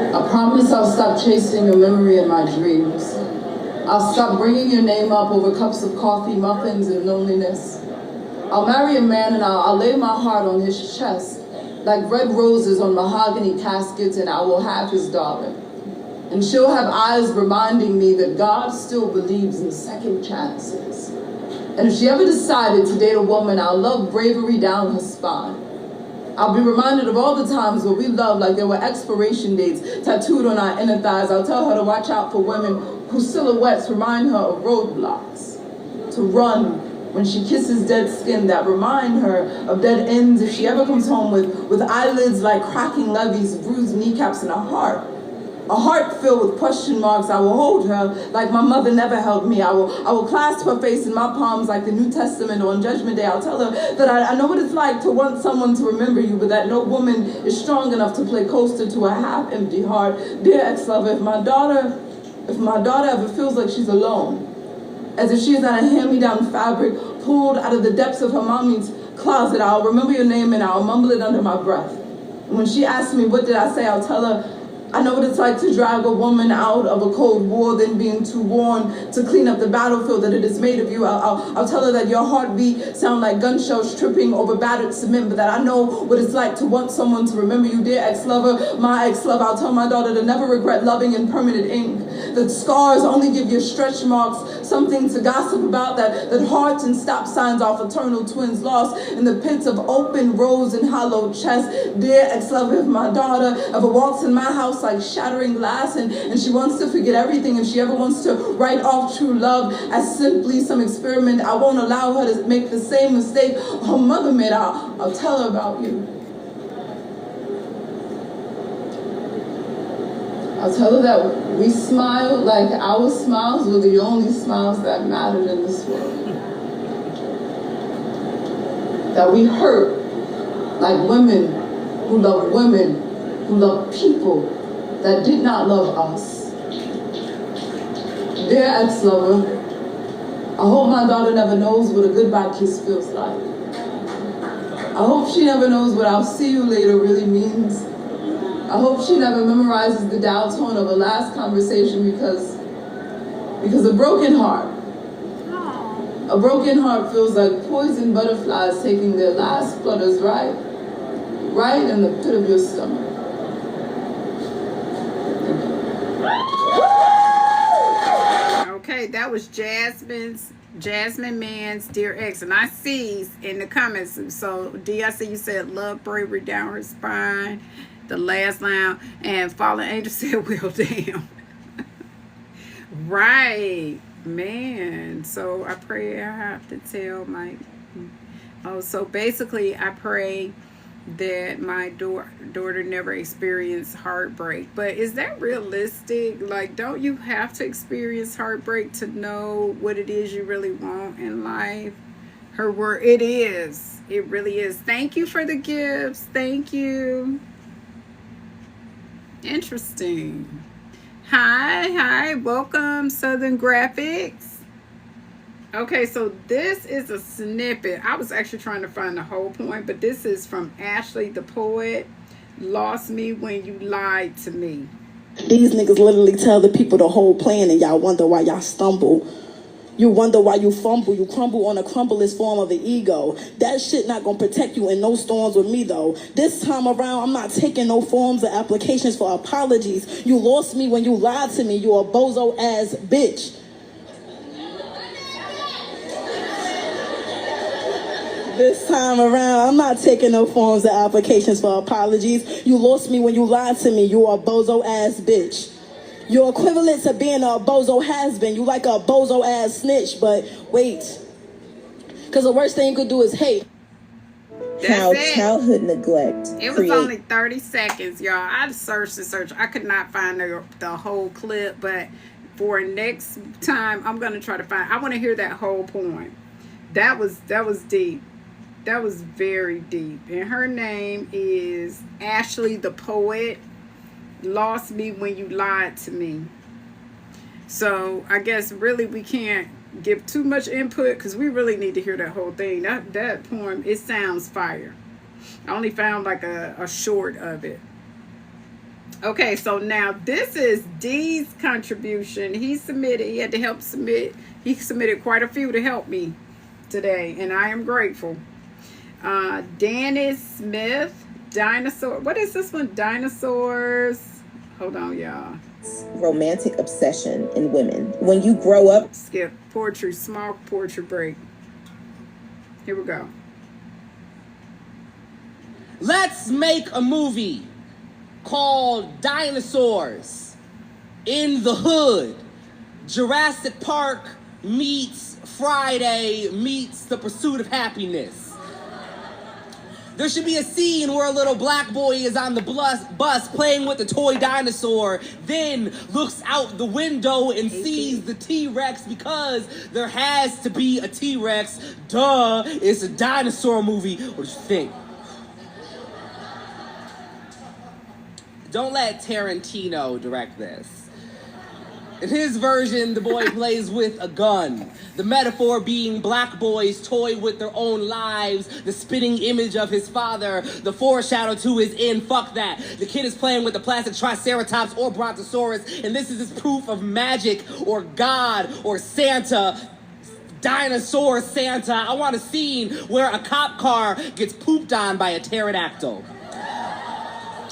I promise I'll stop chasing your memory in my dreams. I'll stop bringing your name up over cups of coffee, muffins, and loneliness. I'll marry a man and I'll lay my heart on his chest like red roses on mahogany caskets, and I will have his daughter. And she'll have eyes reminding me that God still believes in second chances. And if she ever decided to date a woman, I'll love bravery down her spine. I'll be reminded of all the times where we loved like there were expiration dates tattooed on our inner thighs. I'll tell her to watch out for women whose silhouettes remind her of roadblocks. To run when she kisses dead skin that remind her of dead ends. If she ever comes home with eyelids like cracking levees, bruised kneecaps, and a heart filled with question marks, I will hold her like my mother never held me. I will clasp her face in my palms like the New Testament on Judgment Day. I'll tell her that I know what it's like to want someone to remember you, but that no woman is strong enough to play coaster to a half-empty heart. Dear ex-lover, if my daughter ever feels like she's alone, as if she is not a hand-me-down fabric pulled out of the depths of her mommy's closet, I'll remember your name and I'll mumble it under my breath. And when she asks me, what did I say, I'll tell her, I know what it's like to drag a woman out of a cold war, then being too worn to clean up the battlefield that it has made of you. I'll tell her that your heartbeat sound like gun shells tripping over battered cement, but that I know what it's like to want someone to remember you. Dear ex-lover, my ex-lover, I'll tell my daughter to never regret loving in permanent ink. That scars only give you stretch marks, something to gossip about, that hearts and stop signs are fraternal twins lost in the pits of open rows and hollow chests. Dear ex-lover, if my daughter ever walks in my house like shattering glass and she wants to forget everything, if she ever wants to write off true love as simply some experiment, I won't allow her to make the same mistake her mother made. I'll tell her about you. I'll tell her that we smiled like our smiles were the only smiles that mattered in this world. That we hurt like women who love people that did not love us. Dear ex-lover, I hope my daughter never knows what a goodbye kiss feels like. I hope she never knows what I'll see you later really means. I hope she never memorizes the dial tone of a last conversation because a broken heart feels like poison butterflies taking their last flutters right in the pit of your stomach. Okay, that was Jasmine Mann's Dear Ex. And I see in the comments, so D.I.C. you said love bravery down her spine. The last line. And Fallen Angel said, well, damn. Right. Man. So I pray I have to tell my... Oh, so basically I pray that my daughter never experienced heartbreak. But is that realistic? Like, don't you have to experience heartbreak to know what it is you really want in life? Her word, it is. It really is. Thank you for the gifts. Thank you. Interesting. Hi. Welcome, Southern Graphics. Okay, so this is a snippet. I was actually trying to find the whole point, but this is from Ashley the Poet. Lost me when you lied to me. These niggas literally tell the people the whole plan and y'all wonder why y'all stumble. You wonder why you fumble. You crumble on the crumblest form of the ego. That shit not gonna protect you in no storms with me though. This time around, I'm not taking no forms or applications for apologies. You lost me when you lied to me. You a bozo ass bitch. This time around, I'm not taking no forms or applications for apologies. You lost me when you lied to me. You a bozo ass bitch. You're equivalent to being a bozo has-been. You like a bozo ass snitch, but wait. Because the worst thing you could do is hate. Childhood neglect. It was only 30 seconds, y'all. I searched and searched. I could not find the whole clip, but for next time, I'm going to try to find. I want to hear that whole point. That was deep. That was very deep. And her name is Ashley the Poet. Lost me when you lied to me. So I guess really we can't give too much input because we really need to hear that whole thing. That poem, it sounds fire. I only found like a short of it. Okay, so now this is D's contribution. He had to help submit. He submitted quite a few to help me today, and I am grateful. Danny Smith, Dinosaur. What is this one? Dinosaurs. Hold on, y'all. Romantic obsession in women. When you grow up. Skip. Poetry. Small poetry break. Here we go. Let's make a movie called Dinosaurs in the Hood. Jurassic Park meets Friday meets The Pursuit of Happiness. There should be a scene where a little black boy is on the bus playing with a toy dinosaur, then looks out the window and sees the T-Rex because there has to be a T-Rex. Duh, it's a dinosaur movie. What do you think? Don't let Tarantino direct this. In his version, the boy plays with a gun. The metaphor being black boys toy with their own lives, the spitting image of his father, the foreshadow to his end, fuck that. The kid is playing with the plastic triceratops or brontosaurus, and this is his proof of magic or God or Santa. Dinosaur Santa. I want a scene where a cop car gets pooped on by a pterodactyl.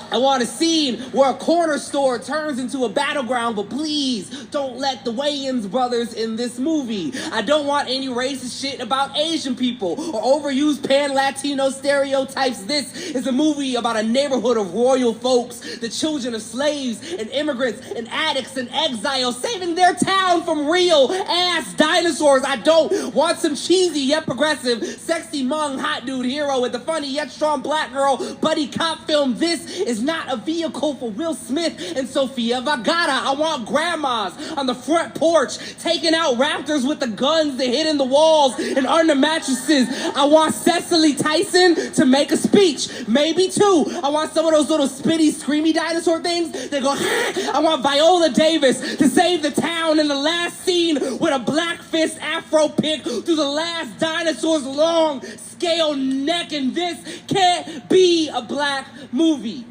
I want a scene where a corner store turns into a battleground, but please don't let the Wayans brothers in this movie. I don't want any racist shit about Asian people or overused pan-Latino stereotypes. This is a movie about a neighborhood of royal folks, the children of slaves and immigrants and addicts and exiles, saving their town from real-ass dinosaurs. I don't want some cheesy yet progressive, sexy Hmong hot dude hero with the funny yet strong black girl buddy cop film. This is not a vehicle for Will Smith and Sofia Vergara. I want grandmas on the front porch taking out raptors with the guns they hid in the walls and under mattresses. I want Cecily Tyson to make a speech, maybe two. I want some of those little spitty, screamy dinosaur things. They go, I want Viola Davis to save the town in the last scene with a black fist afro pick through the last dinosaur's long scale neck, and this can't be a black movie.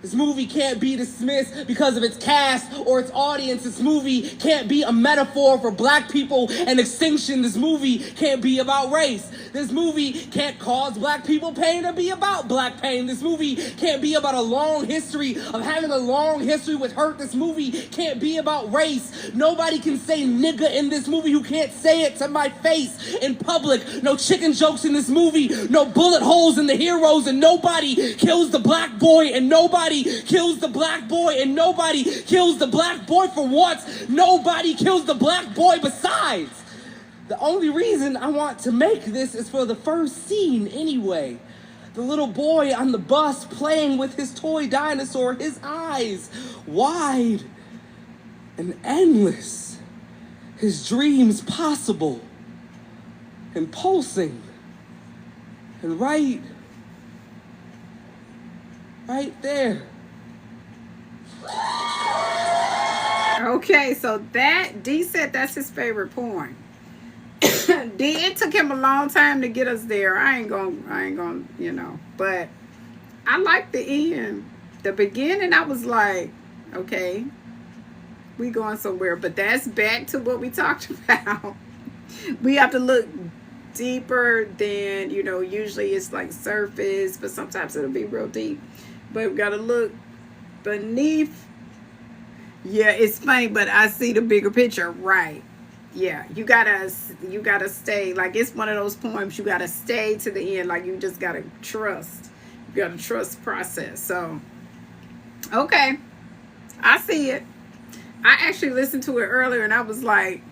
This movie can't be dismissed because of its cast or its audience. This movie can't be a metaphor for black people and extinction. This movie can't be about race. This movie can't cause black people pain or be about black pain. This movie can't be about a long history of having a long history with hurt. This movie can't be about race. Nobody can say nigga in this movie who can't say it to my face in public. No chicken jokes in this movie. No bullet holes in the heroes, and nobody kills the black boy, and nobody kills the black boy, and nobody kills the black boy for once. Nobody kills the black boy besides. The only reason I want to make this is for the first scene anyway. The little boy on the bus playing with his toy dinosaur, his eyes wide and endless, his dreams possible and pulsing, and right there. Okay, so that D said that's his favorite poem. D, it took him a long time to get us there. I ain't gonna, you know, but I like the end. The beginning, I was like, okay, we going somewhere, but that's back to what we talked about. We have to look deeper than, you know, usually it's like surface, but sometimes it'll be real deep. But we gotta look beneath. Yeah, it's funny, but I see the bigger picture, right? Yeah, you gotta stay. Like, it's one of those poems you gotta stay to the end. Like, you just gotta trust. You gotta trust the process. So, okay, I see it. I actually listened to it earlier, and I was like,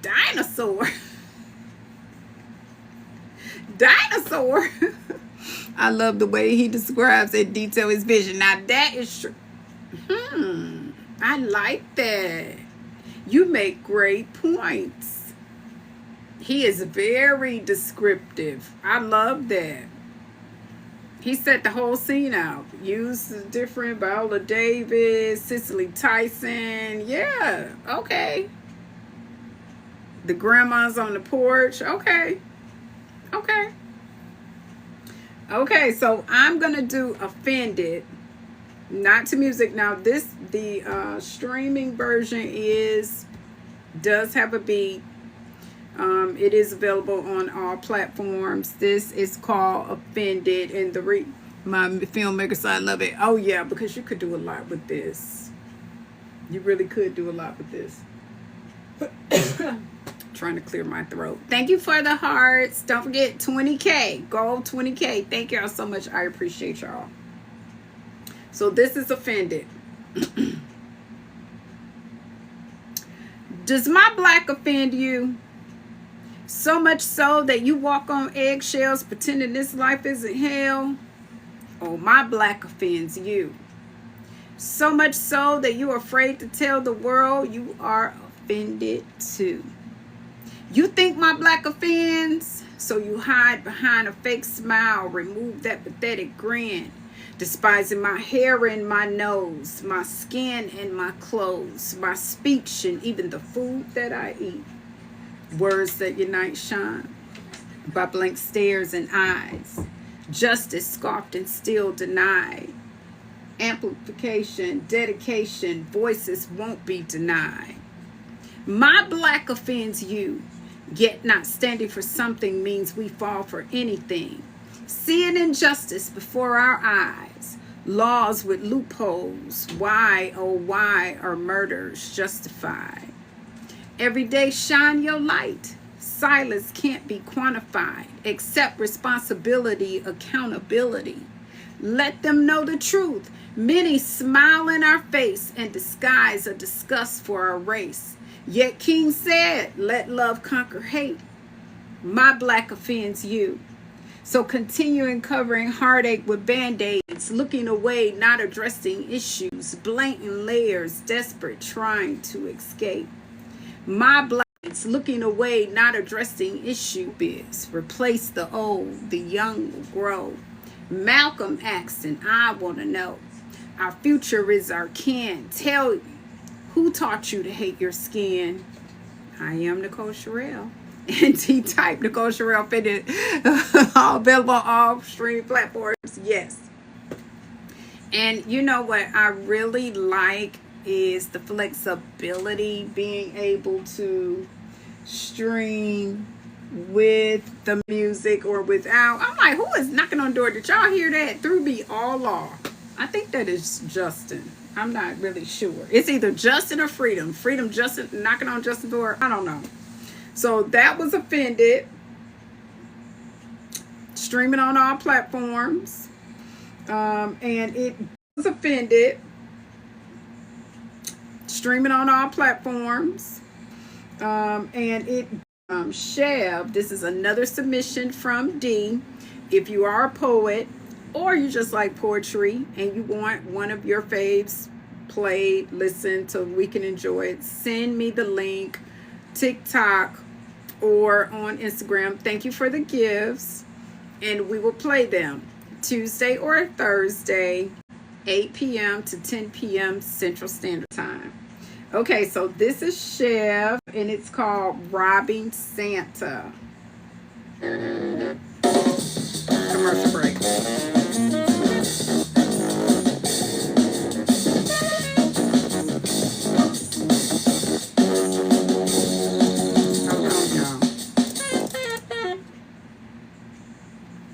dinosaur. Dinosaur. I love the way he describes in detail his vision. Now that is true. I like that. You make great points. He is very descriptive. I love that. He set the whole scene out. Used different Viola Davis, Cicely Tyson. Yeah, okay. The grandma's on the porch. Okay. Okay. Okay, so I'm gonna do Offended, not to music. Now the streaming version does have a beat. It is available on all platforms. This is called Offended, and my filmmaker side love it. Oh yeah, because you could do a lot with this. You really could do a lot with this. Trying to clear my throat. Thank you for the hearts. Don't forget 20K. Goal 20K. Thank y'all so much. I appreciate y'all. So this is Offended. Does my black offend you? So much so that you walk on eggshells pretending this life isn't hell? Oh, my black offends you. So much so that you're afraid to tell the world you are offended too. You think my black offends, so you hide behind a fake smile, remove that pathetic grin, despising my hair and my nose, my skin and my clothes, my speech and even the food that I eat. Words that unite shine by blank stares and eyes. Justice scoffed and still denied. Amplification, dedication, voices won't be denied. My black offends you, yet not standing for something means we fall for anything. Seeing injustice before our eyes, laws with loopholes. Why, oh why are murders justified? Every day shine your light. Silence can't be quantified. Accept responsibility, accountability. Let them know the truth. Many smile in our face and disguise a disgust for our race. Yet King said, let love conquer hate. My black offends you. So continuing covering heartache with band-aids, looking away, not addressing issues, blatant layers, desperate, trying to escape. My black looking away, not addressing issue biz. Replace the old, the young will grow. Malcolm asked, and I want to know. Our future is our kin. Tell who taught you to hate your skin? I am Nichole Shirell. And T-type Nichole Shirell fitted. All available on all streaming platforms. Yes. And you know what I really like is the flexibility, being able to stream with the music or without. I'm like, who is knocking on the door? Did y'all hear that? Threw me all off. I think that is Justin. I'm not really sure. It's either Justin or Freedom. Freedom, Justin, knocking on Justin's door. I don't know. So that was Offended. Streaming on all platforms. And it was Offended. Streaming on all platforms. And it Chev, this is another submission from D. If you are a poet or you just like poetry and you want one of your faves played, listen so we can enjoy it, send me the link, TikTok or on Instagram. Thank you for the gifts, and we will play them Tuesday or Thursday, 8 p.m. to 10 p.m. Central Standard Time. Okay, so this is Chev, and it's called Robbing Santa. Commercial break. Hold on, y'all.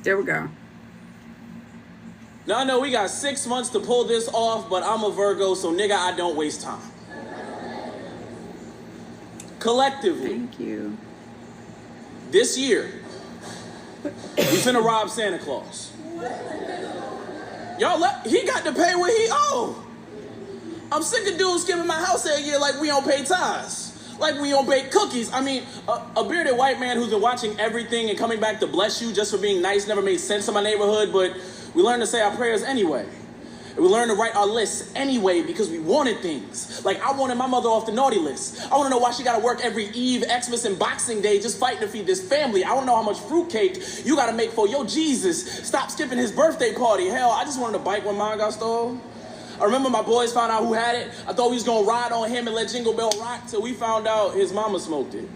There we go. Now I know we got 6 months to pull this off, but I'm a Virgo, so nigga, I don't waste time. Collectively. Thank you. This year, we finna rob Santa Claus. Y'all, he got to pay what he owe. I'm sick of dudes skipping my house every year like we don't pay tithes. Like we don't bake cookies. I mean, a bearded white man who's been watching everything and coming back to bless you just for being nice never made sense in my neighborhood, but we learned to say our prayers anyway. And we learned to write our lists anyway because we wanted things. Like I wanted my mother off the naughty list. I want to know why she got to work every Eve, Xmas, and Boxing Day just fighting to feed this family. I want to know how much fruitcake you got to make for your Jesus. Stop skipping his birthday party. Hell, I just wanted a bike when mine got stole. I remember my boys found out who had it. I thought we was going to ride on him and let Jingle Bell rock till we found out his mama smoked it.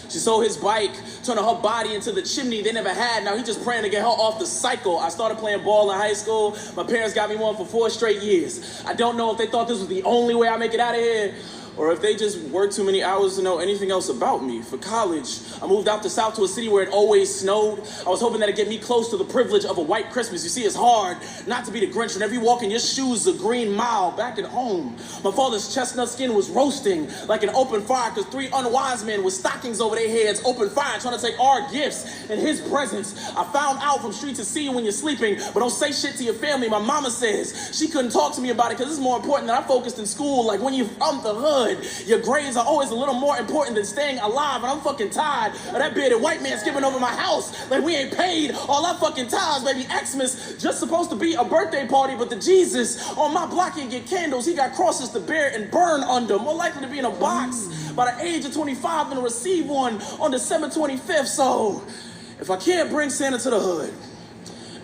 She sold his bike, turning her body into the chimney they never had. Now he just praying to get her off the cycle. I started playing ball in high school. My parents got me one for 4 straight years. I don't know if they thought this was the only way I make it out of here, or if they just worked too many hours to know anything else about me. For college, I moved out the South to a city where it always snowed. I was hoping that it'd get me close to the privilege of a white Christmas. You see, it's hard not to be the Grinch when every walk in your shoes is a green mile. Back at home, my father's chestnut skin was roasting like an open fire because 3 unwise men with stockings over their heads opened fire trying to take our gifts and his presents. I found out from street to see you when you're sleeping, but don't say shit to your family. My mama says she couldn't talk to me about it because it's more important that I focused in school. Like when you're from the hood, your grades are always a little more important than staying alive, and I'm fucking tired of that bearded white man skipping over my house like we ain't paid all our fucking tithes, baby. Xmas just supposed to be a birthday party, but the Jesus on my block can get candles. He got crosses to bear and burn under. More likely to be in a box by the age of 25 than to receive one on December 25th. So if I can't bring Santa to the hood,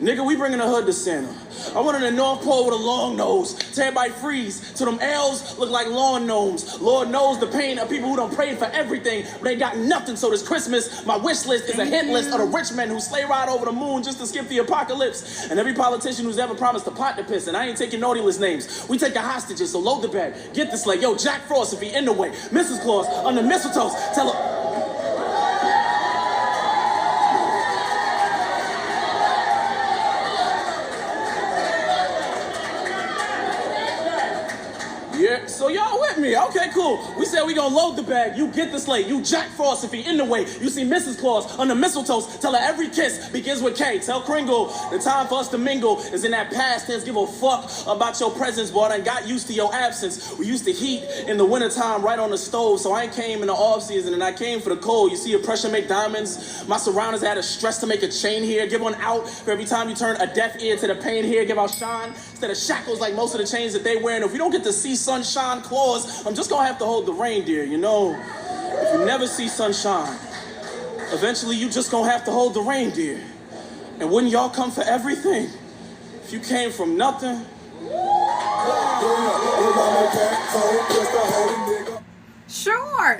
nigga, we bringing the hood to Santa. I wanted a North Pole with a long nose, to everybody freeze, till them L's look like lawn gnomes. Lord knows the pain of people who don't pray for everything, but they got nothing. So this Christmas, my wish list is a hit list of the rich men who sleigh ride over the moon just to skip the apocalypse, and every politician who's ever promised to pot the piss. And I ain't taking naughty list names. We take the hostages, so load the bag, get the sleigh. Yo, Jack Frost if he in the way. Mrs. Claus on the mistletoes, tell her. Yeah, so y'all with me? Okay, cool. We said we gonna load the bag. You get the sleigh. You Jack Frost if he in the way. You see Mrs. Claus on the mistletoes. Tell her every kiss begins with K. Tell Kringle the time for us to mingle is in that past tense. Give a fuck about your presence, boy. I got used to your absence. We used to heat in the wintertime right on the stove. So I came in the off season and I came for the cold. You see your pressure make diamonds. My surroundings had a stress to make a chain here. Give one out for every time you turn a deaf ear to the pain here. Give out shine instead of shackles like most of the chains that they wear. And if we don't get to see sunshine Claus, I'm just gonna have to hold the reindeer, you know. If you never see sunshine, eventually you just gonna have to hold the reindeer. And wouldn't y'all come for everything if you came from nothing? Sure.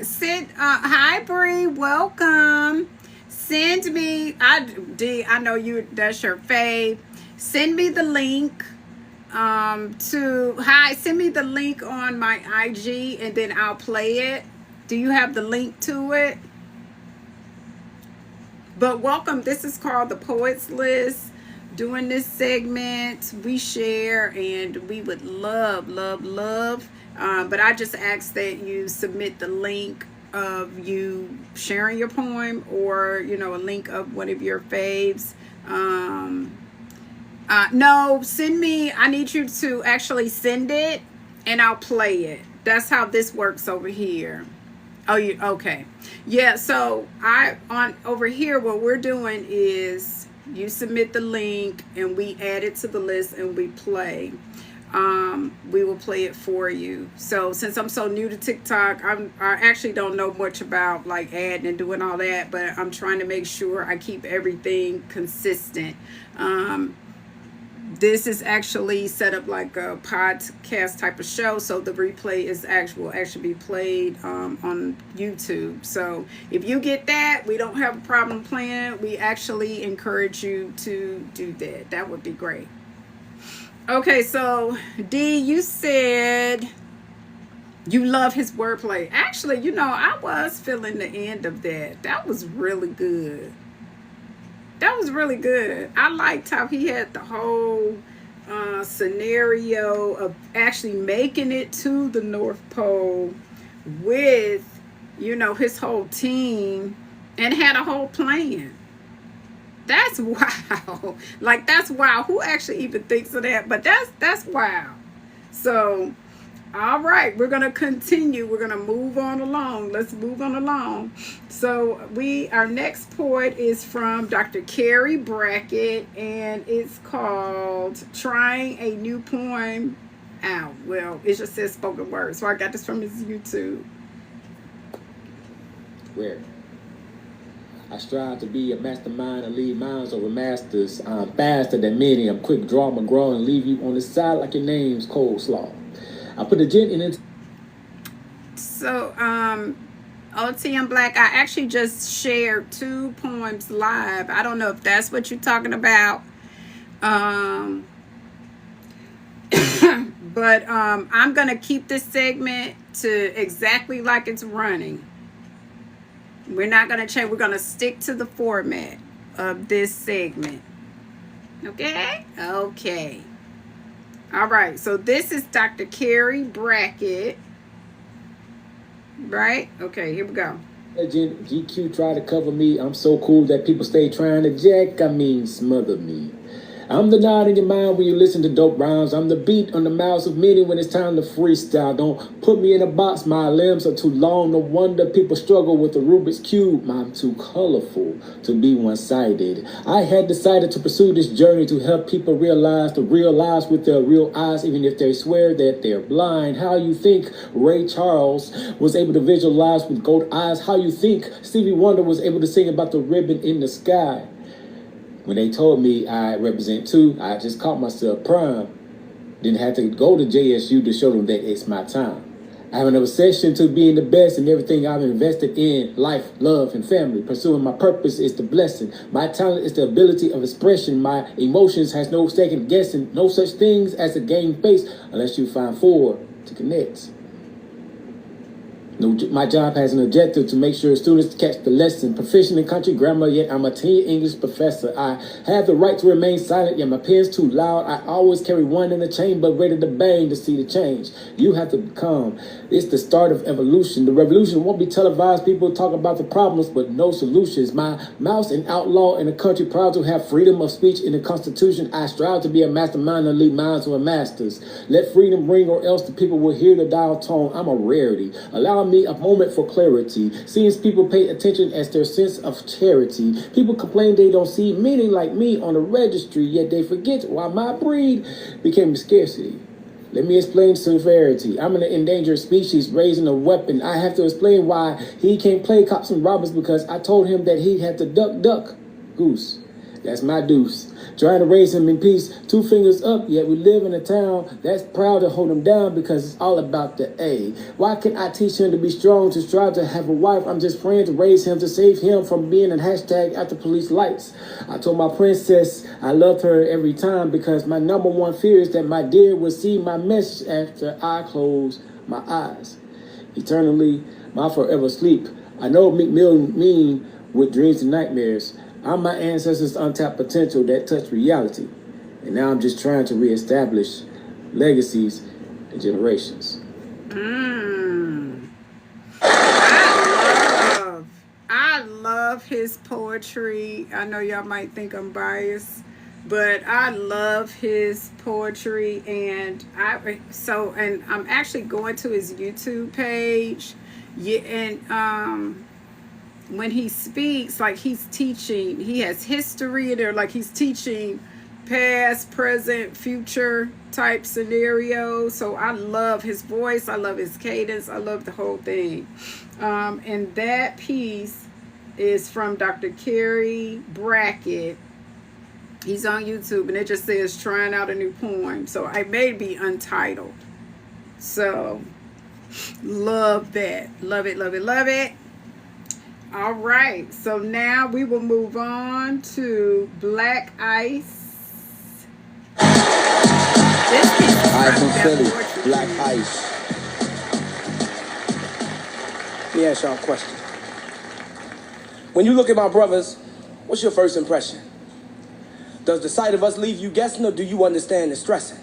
Hi Bree, welcome. Send me, I know you, that's your fave. Send me the link send me the link on my IG and then I'll play it. Do you have the link to it? But welcome. This is called the Poets List. Doing this segment, we share, and we would love. But I just ask that you submit the link of you sharing your poem, or a link of one of your faves. No, send me. I need you to actually send it, and I'll play it. That's how this works over here. Oh, you okay? Yeah. So over here, what we're doing is you submit the link, and we add it to the list, and we play. We will play it for you. So since I'm so new to TikTok, I actually don't know much about like adding and doing all that, but I'm trying to make sure I keep everything consistent. This is actually set up like a podcast type of show, so the replay will actually be played on YouTube. So if you get that, we don't have a problem playing. We actually encourage you to do that. That would be great. Okay, so D, you said you love his wordplay. Actually, I was feeling the end of that. That was really good. That was really good. I liked how he had the whole scenario of actually making it to the North Pole with, his whole team, and had a whole plan. That's wow. Like, that's wow. Who actually even thinks of that? But that's wow. So, all right, we're going to continue. We're going to move on along. Let's move on along. So our next poet is from Dr. Carrie Brackett, and it's called Trying a New Poem Out. Well, it just says spoken word. So I got this from his YouTube. Where? I strive to be a mastermind and lead minds over masters. I'm faster than many. I'm quick, draw my grow, and leave you on the side like your name's coleslaw. I put a gent in it. So, OTM Black, I actually just shared 2 poems live. I don't know if that's what you're talking about. But I'm going to keep this segment to exactly like it's running. We're not going to change. We're going to stick to the format of this segment. Okay? Okay. All right. So this is Dr. Carrie Brackett. Right? Okay, here we go. GQ try to cover me. I'm so cool that people stay trying to smother me. I'm the nod in your mind when you listen to dope rhymes. I'm the beat on the mouths of many when it's time to freestyle. Don't put me in a box, my limbs are too long. No wonder people struggle with the Rubik's Cube. I'm too colorful to be one-sided. I had decided to pursue this journey to help people realize the real lives with their real eyes, even if they swear that they're blind. How you think Ray Charles was able to visualize with gold eyes? How you think Stevie Wonder was able to sing about the ribbon in the sky? When they told me I represent 2, I just caught myself prime. Didn't have to go to JSU to show them that it's my time. I have an obsession to being the best in everything I've invested in, life, love, and family. Pursuing my purpose is the blessing. My talent is the ability of expression. My emotions has no second guessing. No such things as a game face unless you find 4 to connect. No, my job has an objective to make sure students catch the lesson. Proficient in country grammar, yet I'm a teen English professor. I have the right to remain silent, yet my pen's too loud. I always carry one in the chamber, ready to bang to see the change. You have to become. It's the start of evolution. The revolution won't be televised. People talk about the problems, but no solutions. My mouth's an outlaw in a country proud to have freedom of speech in the Constitution. I strive to be a mastermind and lead minds to a masters. Let freedom ring, or else the people will hear the dial tone. I'm a rarity. Allow me a moment for clarity. Seeing people pay attention as their sense of charity. People complain they don't see meaning like me on the registry, yet they forget why my breed became a scarcity. Let me explain severity. I'm an endangered species raising a weapon. I have to explain why he can't play cops and robbers, because I told him that he had to duck, goose. That's my deuce. Trying to raise him in peace, 2 fingers up, yet we live in a town that's proud to hold him down because it's all about the A. Why can't I teach him to be strong, to strive to have a wife? I'm just praying to raise him, to save him from being a hashtag after police lights. I told my princess I loved her every time because my number one fear is that my dear will see my message after I close my eyes. Eternally, my forever sleep. I know Meek Mill mean with dreams and nightmares. I'm my ancestors' untapped potential that touched reality. And now I'm just trying to reestablish legacies and generations. I love his poetry. I know y'all might think I'm biased, but I love his poetry. And I'm actually going to his YouTube page. Yeah, and when he speaks, like he's teaching, he has history there, like he's teaching past, present, future type scenarios. So I love his voice, I love his cadence, I love the whole thing. And that piece is from Dr. Carrie Brackett. He's on YouTube, and it just says trying out a new poem. So I may be untitled. So love that. Love it, love it, love it. All right, so now we will move on to Black Ice. This piece I'm from Philly, Black Ice. Let me ask y'all a question. When you look at my brothers, what's your first impression? Does the sight of us leave you guessing, or do you understand the stressing,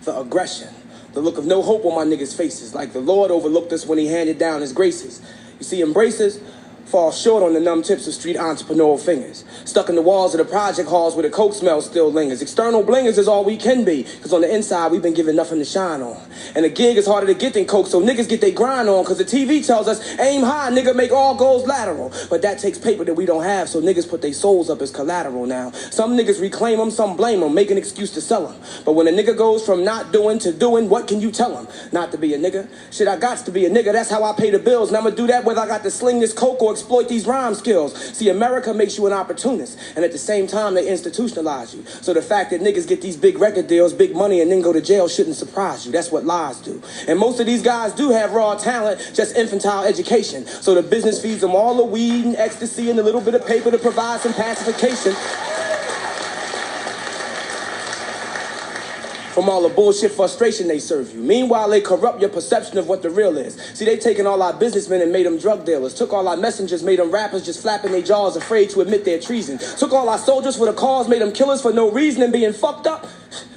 the aggression, the look of no hope on my niggas' faces, like the Lord overlooked us when he handed down his graces? You see, embraces fall short on the numb tips of street entrepreneurial fingers. Stuck in the walls of the project halls where the coke smell still lingers. External blingers is all we can be, because on the inside we've been given nothing to shine on. And a gig is harder to get than coke, so niggas get their grind on, because the TV tells us, aim high, nigga, make all goals lateral. But that takes paper that we don't have, so niggas put their souls up as collateral now. Some niggas reclaim them, some blame them, make an excuse to sell them. But when a nigga goes from not doing to doing, what can you tell him? Not to be a nigga? Shit, I gots to be a nigga, that's how I pay the bills, and I'ma do that whether I got to sling this coke or exploit these rhyme skills. See, America makes you an opportunist, and at the same time they institutionalize you. So the fact that niggas get these big record deals, big money, and then go to jail shouldn't surprise you. That's what lies do. And most of these guys do have raw talent, just infantile education. So the business feeds them all the weed and ecstasy and a little bit of paper to provide some pacification from all the bullshit frustration they serve you. Meanwhile, they corrupt your perception of what the real is. See, they taken all our businessmen and made them drug dealers. Took all our messengers, made them rappers just flapping their jaws, afraid to admit their treason. Took all our soldiers for the cause, made them killers for no reason and being fucked up.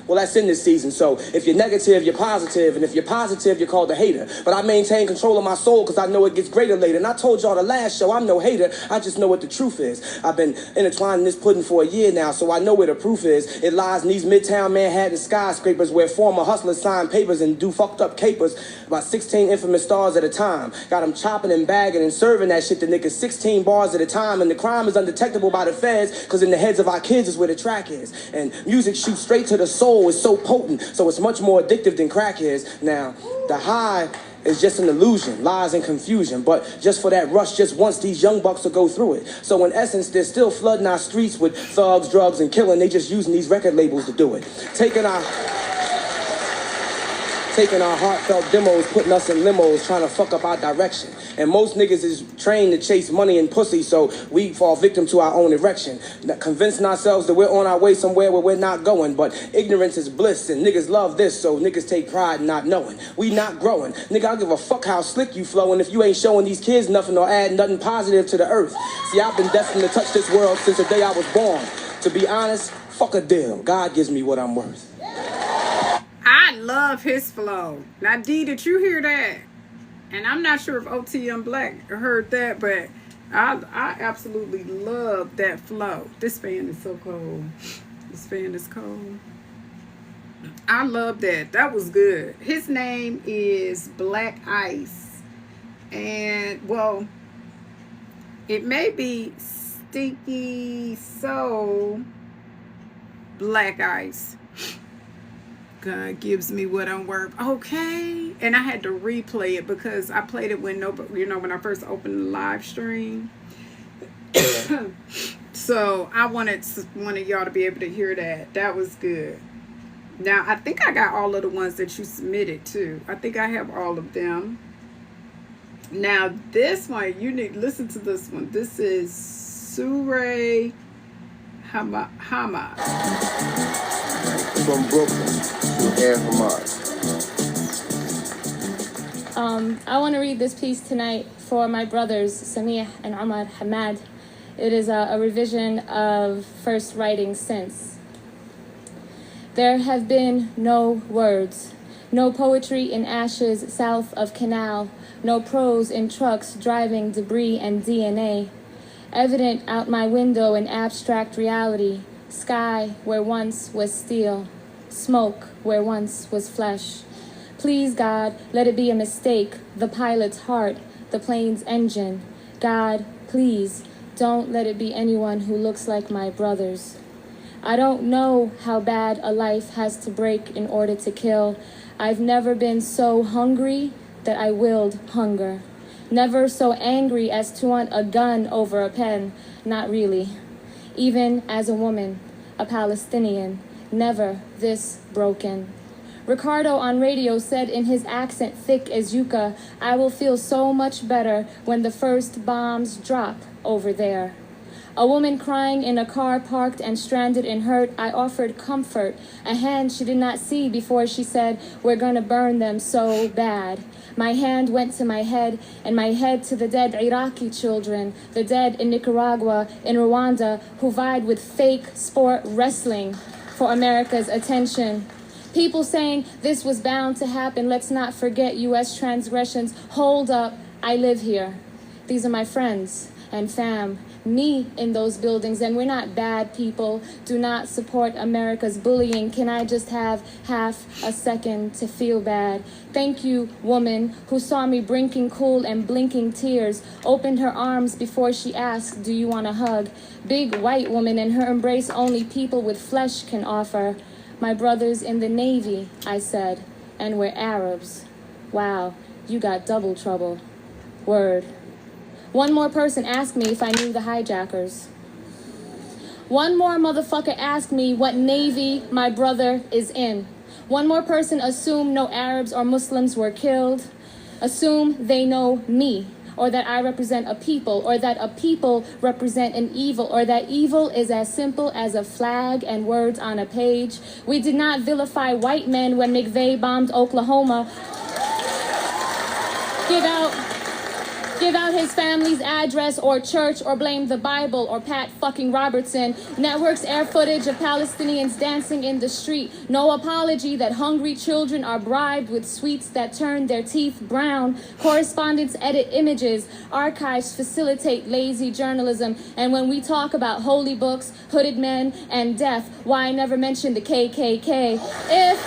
Well, that's in this season, so if you're negative, you're positive, and if you're positive, you're called a hater. But I maintain control of my soul because I know it gets greater later. And I told y'all the last show, I'm no hater, I just know what the truth is. I've been intertwining this pudding for a year now, so I know where the proof is. It lies in these midtown Manhattan skyscrapers where former hustlers sign papers and do fucked up capers. About 16 infamous stars at a time. Got them chopping and bagging and serving that shit to niggas 16 bars at a time. And the crime is undetectable by the feds because in the heads of our kids is where the track is. And music shoots straight to the soul. Is so potent, so it's much more addictive than crack is. Now, the high is just an illusion, lies and confusion, but just for that rush, just once these young bucks will go through it. So in essence, they're still flooding our streets with thugs, drugs, and killing. They just using these record labels to do it. Taking our heartfelt demos, putting us in limos, trying to fuck up our direction. And most niggas is trained to chase money and pussy, so we fall victim to our own erection. Convincing ourselves that we're on our way somewhere where we're not going, but ignorance is bliss, and niggas love this, so niggas take pride in not knowing. We not growing. Nigga, I don't give a fuck how slick you flowing if you ain't showing these kids nothing or adding nothing positive to the earth. See, I've been destined to touch this world since the day I was born. To be honest, fuck a deal. God gives me what I'm worth. I love his flow. Now, D, did you hear that? And I'm not sure if OTM Black heard that, but I absolutely love that flow. This fan is so cold. This fan is cold. I love that. That was good. His name is Black Ice. And, well, it may be Stinky Soul Black Ice. God gives me what I'm worth. Okay. And I had to replay it because I played it when nobody, when I first opened the live stream. So I wanted one of y'all to be able to hear that. That was good. Now, I think I got all of the ones that you submitted too. I think I have all of them. Now, this one, you need to listen to this one. This is Surey Hamad. From Brooklyn to Air Hamad. I want to read this piece tonight for my brothers, Samih and Ahmad Hamad. It is a revision of first writing since. There have been no words, no poetry in ashes south of Canal, no prose in trucks driving debris and DNA. Evident out my window in abstract reality, sky where once was steel, smoke where once was flesh. Please, God, let it be a mistake, the pilot's heart, the plane's engine. God, please, don't let it be anyone who looks like my brothers. I don't know how bad a life has to break in order to kill. I've never been so hungry that I willed hunger. Never so angry as to want a gun over a pen. Not really. Even as a woman, a Palestinian, never this broken. Ricardo on radio said in his accent thick as yucca, I will feel so much better when the first bombs drop over there. A woman crying in a car parked and stranded and hurt, I offered comfort, a hand she did not see before she said, we're gonna burn them so bad. My hand went to my head, and my head to the dead Iraqi children, the dead in Nicaragua, in Rwanda, who vied with fake sport wrestling for America's attention. People saying this was bound to happen, let's not forget U.S. transgressions. Hold up, I live here. These are my friends and fam, me in those buildings, and we're not bad people. Do not support America's bullying. Can I just have half a second to feel bad? Thank you, woman, who saw me drinking cool and blinking tears, opened her arms before she asked, do you want a hug? Big white woman, and her embrace only people with flesh can offer. My brothers in the Navy, I said, and we're Arabs. Wow, you got double trouble. Word. One more person asked me if I knew the hijackers. One more motherfucker asked me what Navy my brother is in. One more person assumed no Arabs or Muslims were killed. Assume they know me, or that I represent a people, or that a people represent an evil, or that evil is as simple as a flag and words on a page. We did not vilify white men when McVeigh bombed Oklahoma. Give out his family's address or church, or blame the Bible or Pat fucking Robertson. Networks air footage of Palestinians dancing in the street. No apology that hungry children are bribed with sweets that turn their teeth brown. Correspondents edit images. Archives facilitate lazy journalism. And when we talk about holy books, hooded men, and death, why never mention the KKK? If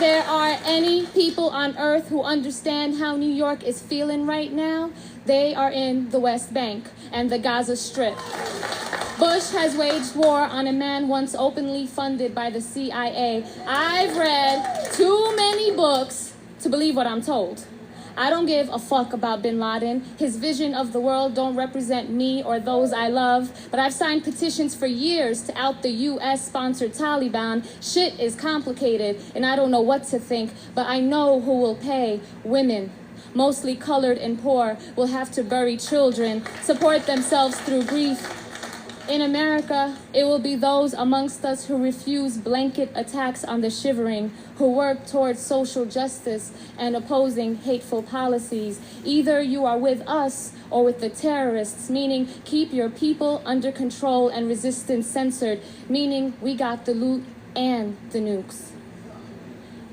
there are any people on earth who understand how New York is feeling right now, they are in the West Bank and the Gaza Strip. Bush has waged war on a man once openly funded by the CIA. I've read too many books to believe what I'm told. I don't give a fuck about bin Laden. His vision of the world don't represent me or those I love. But I've signed petitions for years to out the US-sponsored Taliban. Shit is complicated, and I don't know what to think. But I know who will pay. Women, mostly colored and poor, will have to bury children, support themselves through grief. In America, it will be those amongst us who refuse blanket attacks on the shivering, who work towards social justice and opposing hateful policies. Either you are with us or with the terrorists, meaning keep your people under control and resistance censored, meaning we got the loot and the nukes.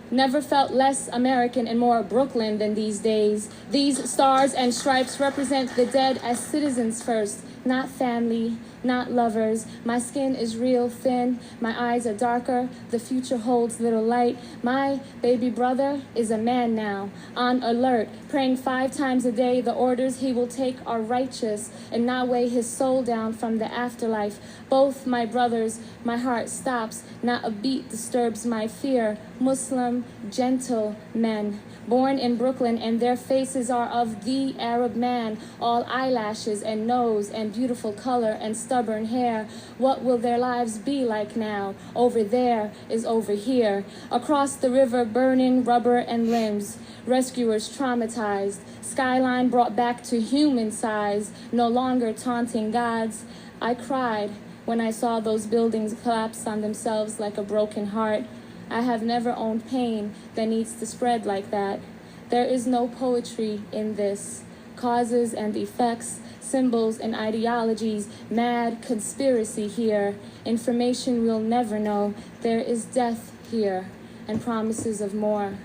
Never felt less American and more Brooklyn than these days. These stars and stripes represent the dead as citizens first, not family, not lovers. My skin is real thin, my eyes are darker, the future holds little light. My baby brother is a man now, on alert, praying 5 times a day. The orders he will take are righteous and not weigh his soul down from the afterlife. Both my brothers, my heart stops, not a beat disturbs my fear. Muslim, gentle men, born in Brooklyn, and their faces are of the Arab man, all eyelashes and nose and beautiful color and stubborn hair. What will their lives be like now? Over there is over here. Across the river, burning rubber and limbs. Rescuers traumatized. Skyline brought back to human size, no longer taunting gods. I cried when I saw those buildings collapse on themselves like a broken heart. I have never owned pain that needs to spread like that. There is no poetry in this. Causes and effects, symbols and ideologies, mad conspiracy here. Information we'll never know. There is death here and promises of more.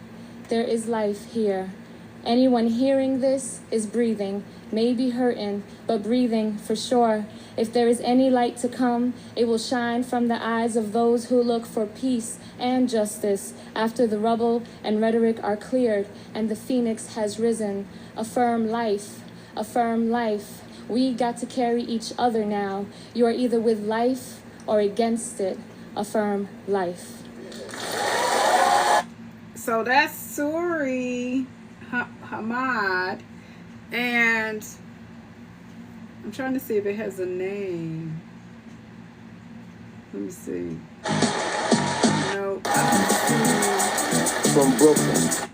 There is life here. Anyone hearing this is breathing, maybe hurting, but breathing for sure. If there is any light to come, it will shine from the eyes of those who look for peace and justice after the rubble and rhetoric are cleared and the phoenix has risen. Affirm life, affirm life. We got to carry each other now. You are either with life or against it. Affirm life. So that's Suri Hamad, and I'm trying to see if it has a name. Let me see. No. From Brooklyn.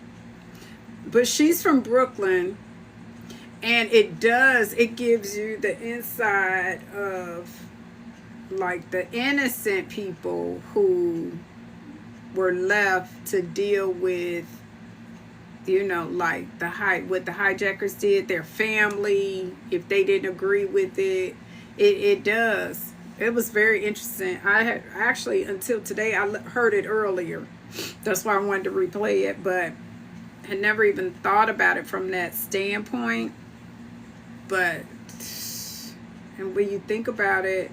But she's from Brooklyn, and it gives you the inside of like the innocent people who were left to deal with, you know, like what the hijackers did, their family, if they didn't agree with it. It does. It was very interesting. I had actually, until today, I heard it earlier. That's why I wanted to replay it, but had never even thought about it from that standpoint. But, and when you think about it,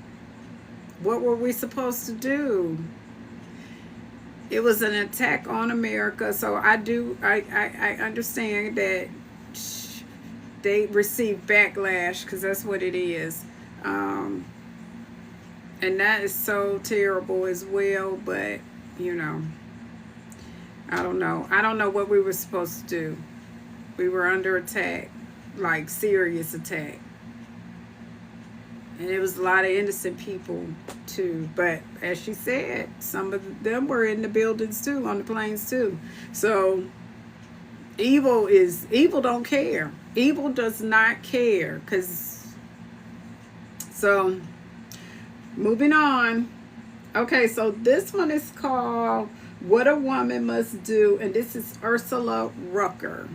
what were we supposed to do? It was an attack on America, so I understand that they received backlash, because that's what it is. And that is so terrible as well, but, you know, I don't know. I don't know what we were supposed to do. We were under attack, like serious attack. And it was a lot of innocent people too. But as she said, some of them were in the buildings too, on the planes too. So evil don't care. Evil does not care. So moving on. Okay, so this one is called What a Woman Must Do. And this is Ursula Rucker.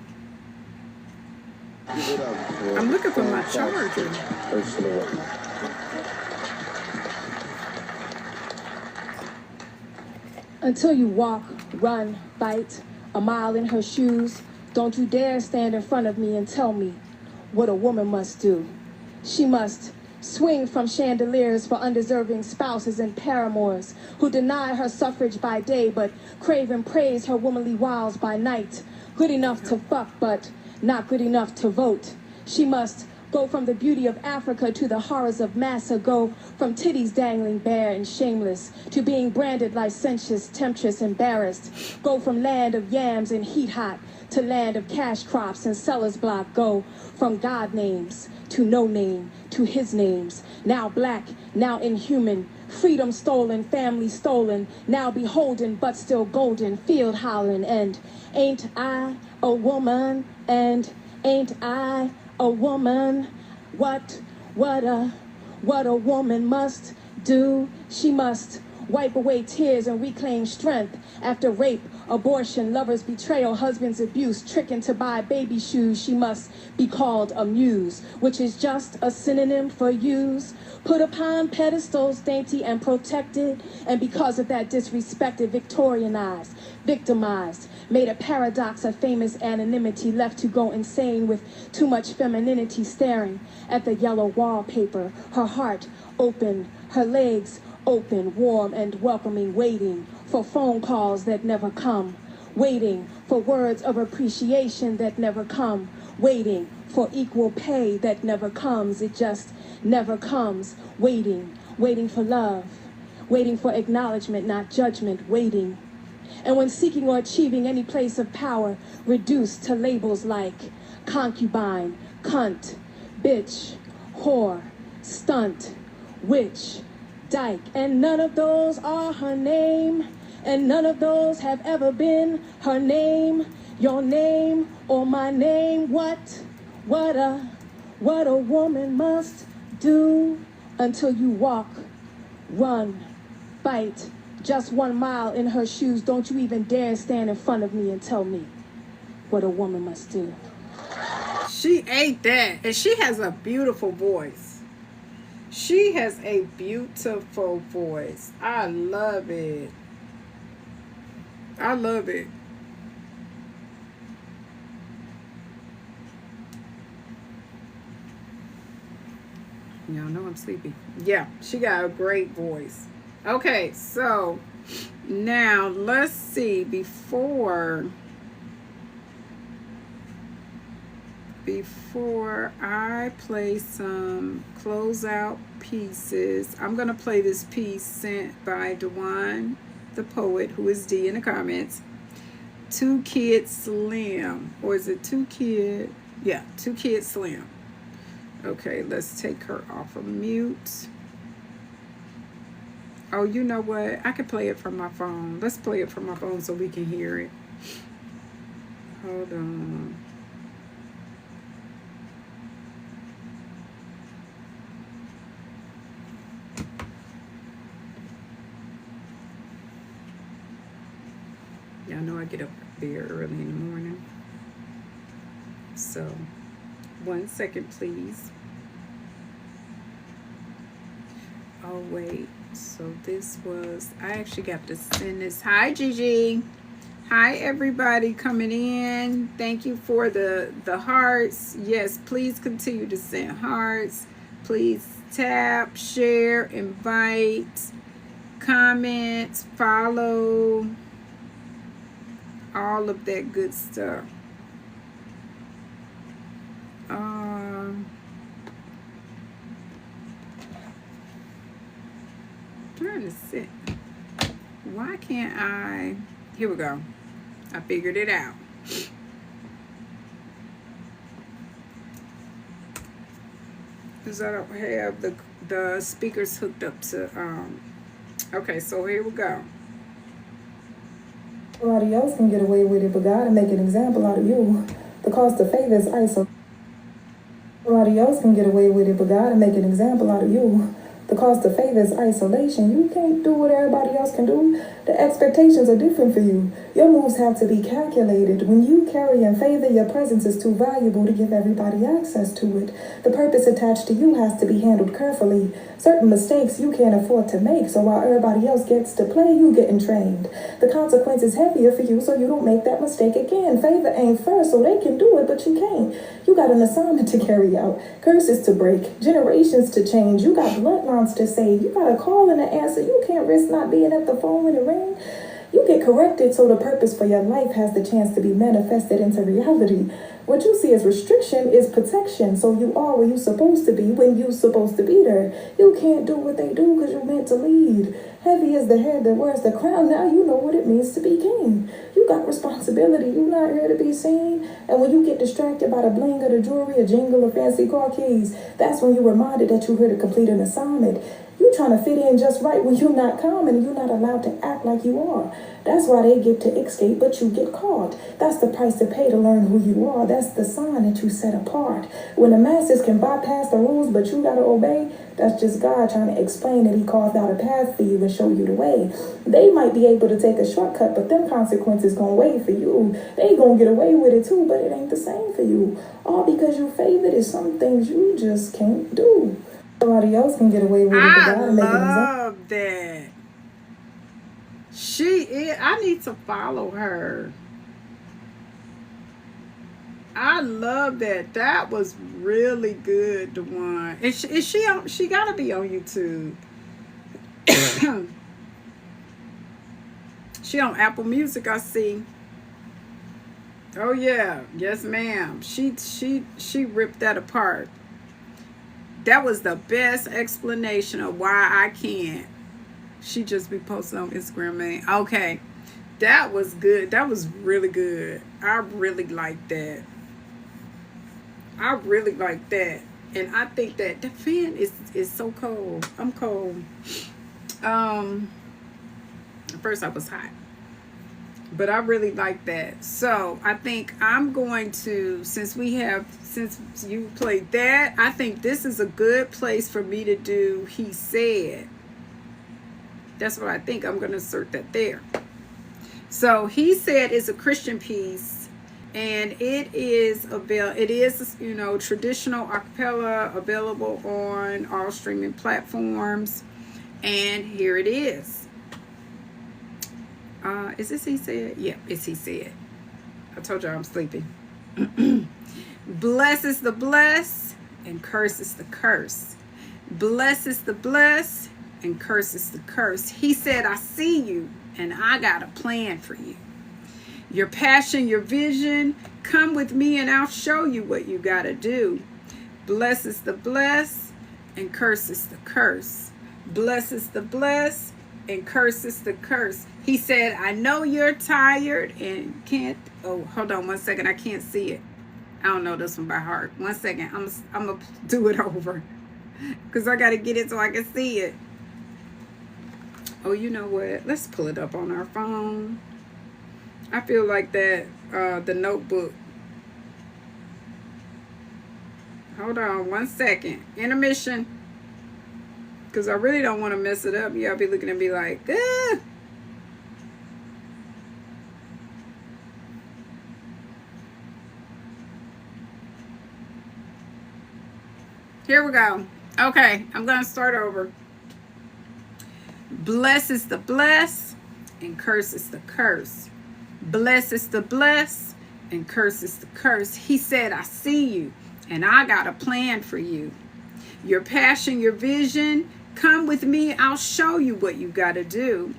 I'm looking for my charger. Ursula Rucker. Until you walk, run, bite, a mile in her shoes, don't you dare stand in front of me and tell me what a woman must do. She must swing from chandeliers for undeserving spouses and paramours who deny her suffrage by day but crave and praise her womanly wiles by night. Good enough to fuck but not good enough to vote. She must go from the beauty of Africa to the horrors of Massa, go from titties dangling bare and shameless to being branded licentious, temptress, embarrassed, go from land of yams and heat hot to land of cash crops and seller's block, go from God names to no name to his names, now black, now inhuman, freedom stolen, family stolen, now beholden but still golden, field howling, and ain't I a woman, and ain't I a woman? What a woman must do. She must wipe away tears and reclaim strength after rape, abortion, lover's betrayal, husband's abuse, tricking to buy baby shoes. She must be called a muse, which is just a synonym for use. Put upon pedestals, dainty and protected, and because of that disrespected, Victorianized, victimized, made a paradox of famous anonymity, left to go insane with too much femininity, staring at the yellow wallpaper, her heart open, her legs open, warm and welcoming, waiting for phone calls that never come, waiting for words of appreciation that never come, waiting for equal pay that never comes. It just never comes. Waiting for love, waiting for acknowledgement, not judgment, waiting And when seeking or achieving any place of power, reduced to labels like concubine, cunt, bitch, whore, stunt, witch, dyke. And none of those are her name, and none of those have ever been her name, your name, or my name. What a woman must do until you walk, run, bite just 1 mile in her shoes. Don't you even dare stand in front of me and tell me what a woman must do. She ate that. And she has a beautiful voice. She has a beautiful voice. I love it. I love it. Y'all know I'm sleepy. Yeah, she got a great voice. Okay, so now let's see. Before I play some closeout pieces, I'm going to play this piece sent by Dewan, the poet, who is D in the comments. 2 Kid Slim. Or is it 2 Kid? Yeah, 2 Kid Slim. Okay, let's take her off of mute. Oh, you know what? I can play it from my phone. Let's play it from my phone so we can hear it. Hold on. Y'all know I get up there early in the morning. So, 1 second, please. Oh, wait. So this was, I actually got to send this. Hi, Gigi. Hi, everybody coming in. Thank you for the hearts. Yes, please continue to send hearts. Please tap, share, invite, comment, follow, all of that good stuff. Trying to sit. Why can't I? Here we go. I figured it out. Because I don't have the speakers hooked up to okay, so here we go. Somebody else can get away with it, but God will make an example out of you. The cost of favor is ISO. Somebody else can get away with it, but God will make an example out of you. The cost of favor is isolation. You can't do what everybody else can do. The expectations are different for you. Your moves have to be calculated. When you carry in favor, your presence is too valuable to give everybody access to it. The purpose attached to you has to be handled carefully. Certain mistakes you can't afford to make, so while everybody else gets to play, you getting trained. The consequence is heavier for you, so you don't make that mistake again. Favor ain't first, so they can do it, but you can't. You got an assignment to carry out, curses to break, generations to change. You got bloodlines to save. You got a call and an answer. You can't risk not being at the phone when it rings. You get corrected so the purpose for your life has the chance to be manifested into reality. What you see as restriction is protection, so you are where you're supposed to be when you're supposed to be there. You can't do what they do because you're meant to lead. Heavy is the head that wears the crown. Now you know what it means to be king. You got responsibility. You're not here to be seen. And when you get distracted by the bling of the jewelry, a jingle of fancy car keys, that's when you're reminded that you're here to complete an assignment. You're trying to fit in just right when you're not common and you're not allowed to act like you are. That's why they get to escape, but you get caught. That's the price to pay to learn who you are. That's the sign that you set apart. When the masses can bypass the rules, but you gotta obey, that's just God trying to explain that he carved out a path for you and show you the way. They might be able to take a shortcut, but them consequences gonna wait for you. They gonna get away with it too, but it ain't the same for you. All because you favored is some things you just can't do. Somebody else can get away with it. I love that. She is. I need to follow her. I love that. That was really good, Dewan. Is she on? She gotta be on YouTube. She on Apple Music, I see. Oh yeah, yes, ma'am. She ripped that apart. That was the best explanation of why I can't. She just be posting on Instagram, man. Okay. That was good. That was really good. I really like that. I really like that. And I think that the fan is so cold. I'm cold. At first I was hot. But I really like that. So I think I'm going to, since you played that, I think this is a good place for me to do He Said. That's what I think. I'm going to insert that there. So He Said is a Christian piece, and it is traditional a cappella, available on all streaming platforms. And here it is. Is this He Said? Yeah, it's He Said. I told you I'm sleeping. Bless is the bless, and curse is the curse. Bless is the bless, and curse is the curse. He said, I see you, and I got a plan for you. Your passion, your vision, come with me and I'll show you what you got to do. Bless is the bless, and curse is the curse. Bless is the bless, and curse is the curse. He said, I know you're tired and can't. Oh, hold on 1 second. I can't see it. I don't know this one by heart. 1 second. I'm going to do it over because I got to get it so I can see it. Oh, you know what? Let's pull it up on our phone. I feel like that, the Notebook. Hold on 1 second. Intermission. Because I really don't want to mess it up. Y'all be looking at me like, ah. Here we go. Okay, I'm going to start over. Bless is the bless, and curse is the curse. Bless is the bless, and curse is the curse. He said, I see you, and I got a plan for you. Your passion, your vision, come with me, I'll show you what you got to do.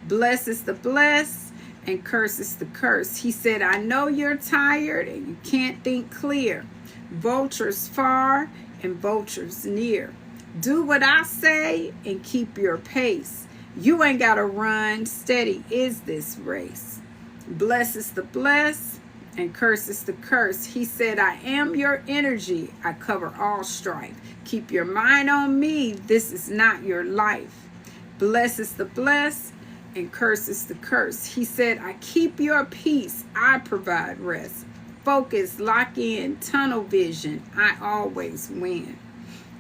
Bless is the bless, and curse is the curse. He said, I know you're tired and you can't think clear. Vultures far and vultures near. Do what I say and keep your pace. You ain't got to run, steady is this race. Bless is the bless, and curse is the curse. He said, I am your energy, I cover all strife. Keep your mind on me, this is not your life. Bless is the bless, and curse is the curse. He said, I keep your peace, I provide rest. Focus, lock in, tunnel vision, I always win.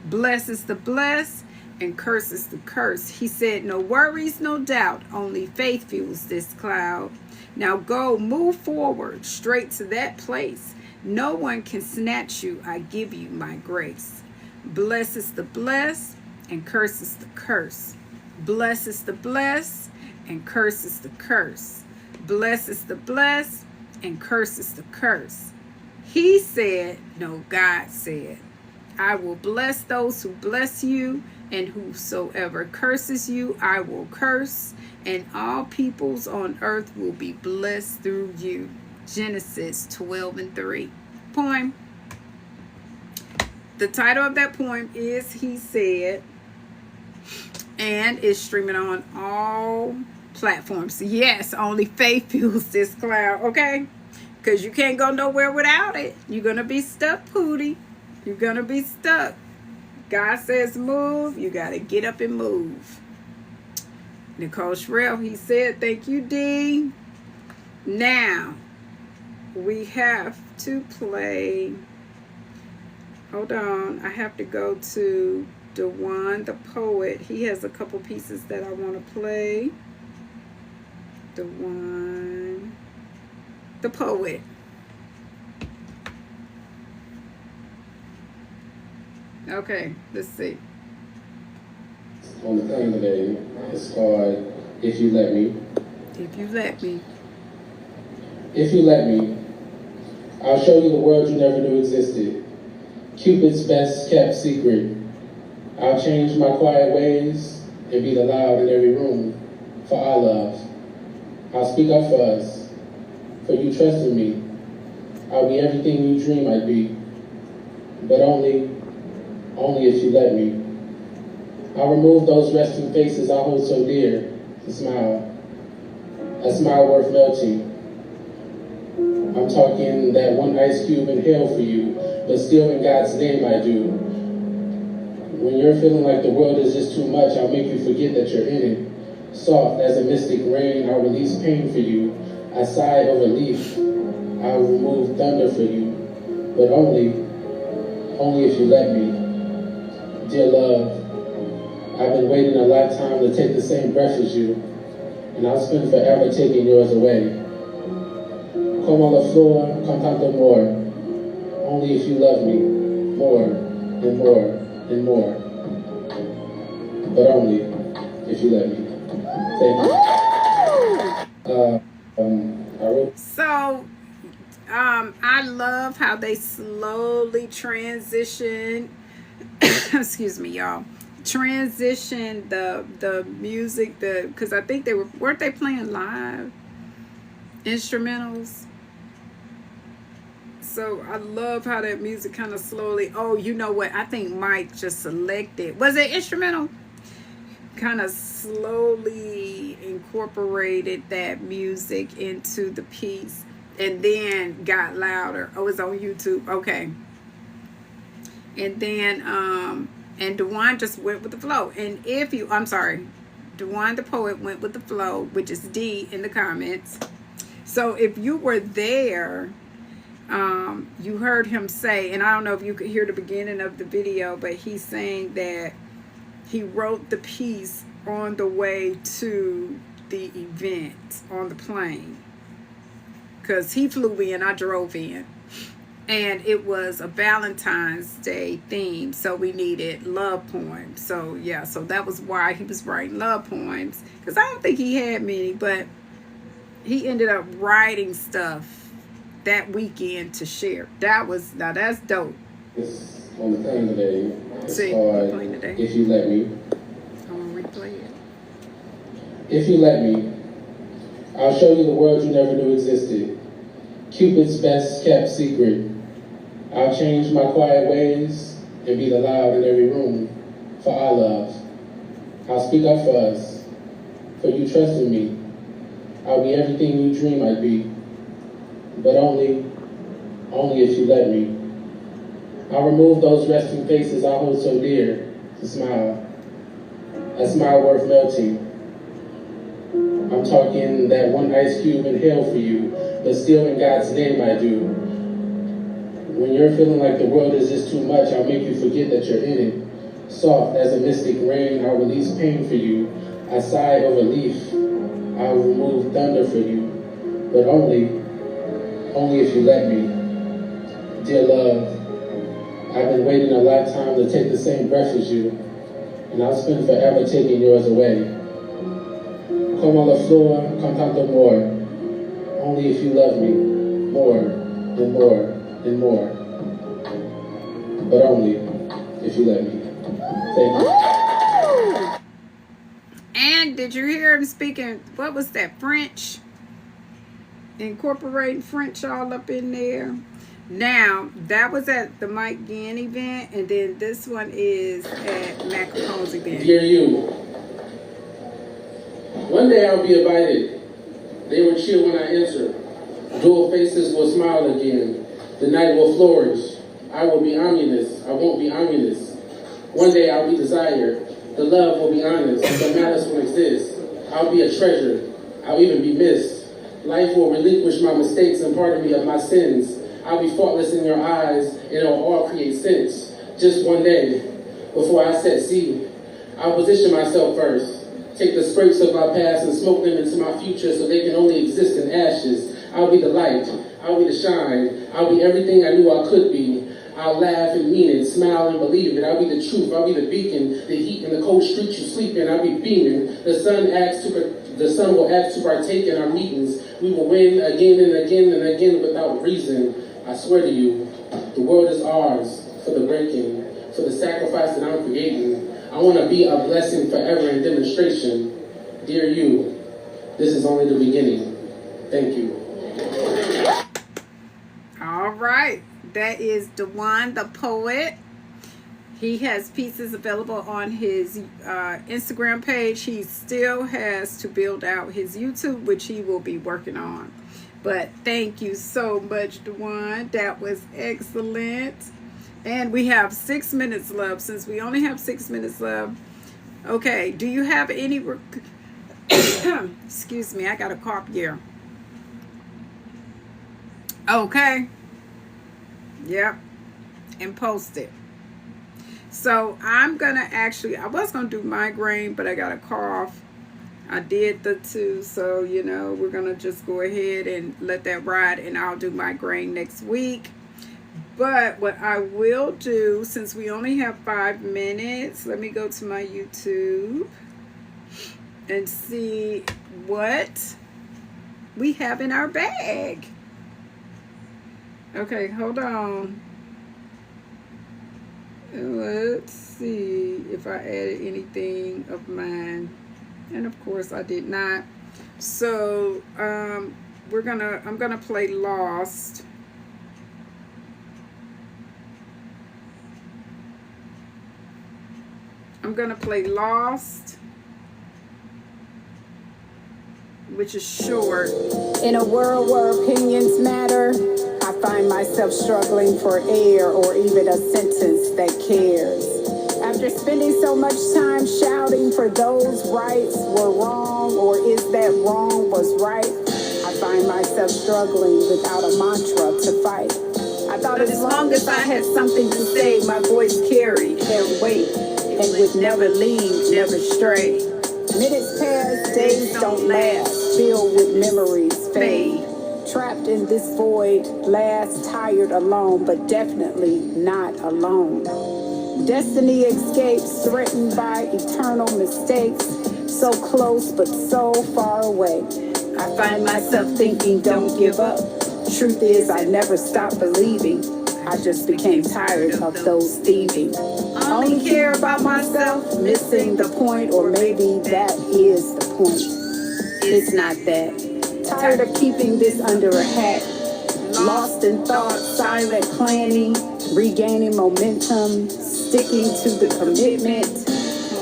Bless is the bless, and curse is the curse. He said, no worries, no doubt, only faith fuels this cloud. Now go, move forward, straight to that place. No one can snatch you, I give you my grace. Bless is the bless, and curse is the curse. Bless is the bless, and curse is the curse. Bless is the bless, and curse is the curse. He said, no, God said, I will bless those who bless you, and whosoever curses you, I will curse, and all peoples on earth will be blessed through you. Genesis 12:3. Poem. The title of that poem is He Said, and it's streaming on all platforms. Yes, only faith fuels this cloud, okay? Because you can't go nowhere without it. You're going to be stuck, Pootie. You're going to be stuck. God says move, you got to get up and move. Nichole Shirell, He Said, thank you, D. Now, we have to play. Hold on, I have to go to Dewan the Poet. He has a couple pieces that I want to play. Dewan the Poet. Okay, let's see. On the theme today, it's called If You Let Me. If you let me. If you let me, I'll show you the world you never knew existed. Cupid's best kept secret. I'll change my quiet ways and be the loud in every room for our love. I'll speak up for us, for you trusting me. I'll be everything you dream I'd be, but only if you let me. I'll remove those resting faces I hold so dear to smile. a smile worth melting. I'm talking that one ice cube in hell for you, but still in God's name I do. When you're feeling like the world is just too much, I'll make you forget that you're in it. Soft as a mystic rain, I'll release pain for you. I sigh over leaf, I'll remove thunder for you, but only if you let me. Dear love, I've been waiting a lifetime to take the same breath as you, and I'll spend forever taking yours away. Como la flor, con tanto more, only if you love me, more and more and more, but only if you let me. Thank you. So, I love how they slowly transition. Excuse me, y'all. Transition the music, because I think weren't they playing live instrumentals? So I love how that music kind of slowly. Oh, you know what? I think Mike just selected. Was it instrumental? Kind of slowly incorporated that music into the piece and then got louder. Oh, it's on YouTube. Okay. And then and Dewan just went with the flow. And Dewan the poet went with the flow, which is D in the comments. So if you were there, you heard him say, and I don't know if you could hear the beginning of the video, but he's saying that he wrote the piece on the way to the event on the plane, because he flew in, I drove in, and it was a Valentine's Day theme, so we needed love poems. So yeah, so that was why he was writing love poems, because I don't think he had many, but he ended up writing stuff that weekend to share. Now that's dope. It's on the plane today. It's See, called today. If You Let Me. I'm gonna replay it. If you let me, I'll show you the world you never knew existed. Cupid's best kept secret. I'll change my quiet ways and be the loud in every room for our love. I'll speak up for us, for you trusting me. I'll be everything you dream I'd be, but only if you let me. I'll remove those resting faces I hold so dear to smile, a smile worth melting. I'm talking that one ice cube in hell for you, but still in God's name I do. When you're feeling like the world is just too much, I'll make you forget that you're in it. Soft as a mystic rain, I'll release pain for you. I sigh over leaf, I'll remove thunder for you, but only if you let me. Dear love, I've been waiting a lifetime to take the same breath as you, and I'll spend forever taking yours away. Como la flor, con tanto more, only if you love me, more and more and more, but only if you let me. Thank you. And did you hear him speaking, what was that, French? Incorporating French all up in there. Now, that was at the Mike Gann event, and then this one is at Mac Capone's event. Dear you, one day I'll be invited. They will cheer when I enter. Dual faces will smile again. The night will flourish. I will be ominous. I won't be ominous. One day I'll be desired. The love will be honest. The malice will exist. I'll be a treasure. I'll even be missed. Life will relinquish my mistakes and pardon me of my sins. I'll be faultless in your eyes, and it'll all create sense. Just one day, before I set sea, I'll position myself first. Take the scrapes of my past and smoke them into my future so they can only exist in ashes. I'll be the light. I'll be the shine. I'll be everything I knew I could be. I'll laugh and mean it, smile and believe it. I'll be the truth. I'll be the beacon, the heat in the cold streets you sleep in. I'll be beaming. The sun will ask to partake in our meetings. We will win again and again and again without reason. I swear to you, the world is ours for the breaking, for the sacrifice that I'm creating. I want to be a blessing forever in demonstration. Dear you, this is only the beginning. Thank you. All right. That is Dewan the poet. He has pieces available on his Instagram page. He still has to build out his YouTube, which he will be working on. But thank you so much, Dewan. That was excellent. And we have 6 minutes left. Since we only have 6 minutes left. Okay, do you have any... Excuse me, I got a cough here. Okay. Yep. And post it. So I'm going to actually... I was going to do migraine, but I got a cough. I did the two, so, you know, we're going to just go ahead and let that ride, and I'll do migraine next week. But what I will do, since we only have 5 minutes, let me go to my YouTube and see what we have in our bag. Okay, hold on. Let's see if I added anything of mine. And of course I did not. So I'm gonna play Lost. I'm gonna play Lost, which is short. In a world where opinions matter, I find myself struggling for air or even a sentence that cares. After spending so much time shouting for those rights were wrong, or is that wrong was right, I find myself struggling without a mantra to fight. I thought as long as I had something to say, my voice carried, held weight, and would never leave, never stray. Minutes pass, days don't last, filled with memories fade. Trapped in this void, last tired alone, but definitely not alone. Destiny escapes, threatened by eternal mistakes. So close, but so far away. I find myself thinking, don't give up. Truth is, I never stopped believing. I just became tired of those thieving. Only care about myself, missing the point, or maybe that is the point. It's not that. Tired of keeping this under a hat. Lost in thought, silent planning, regaining momentum, sticking to the commitment.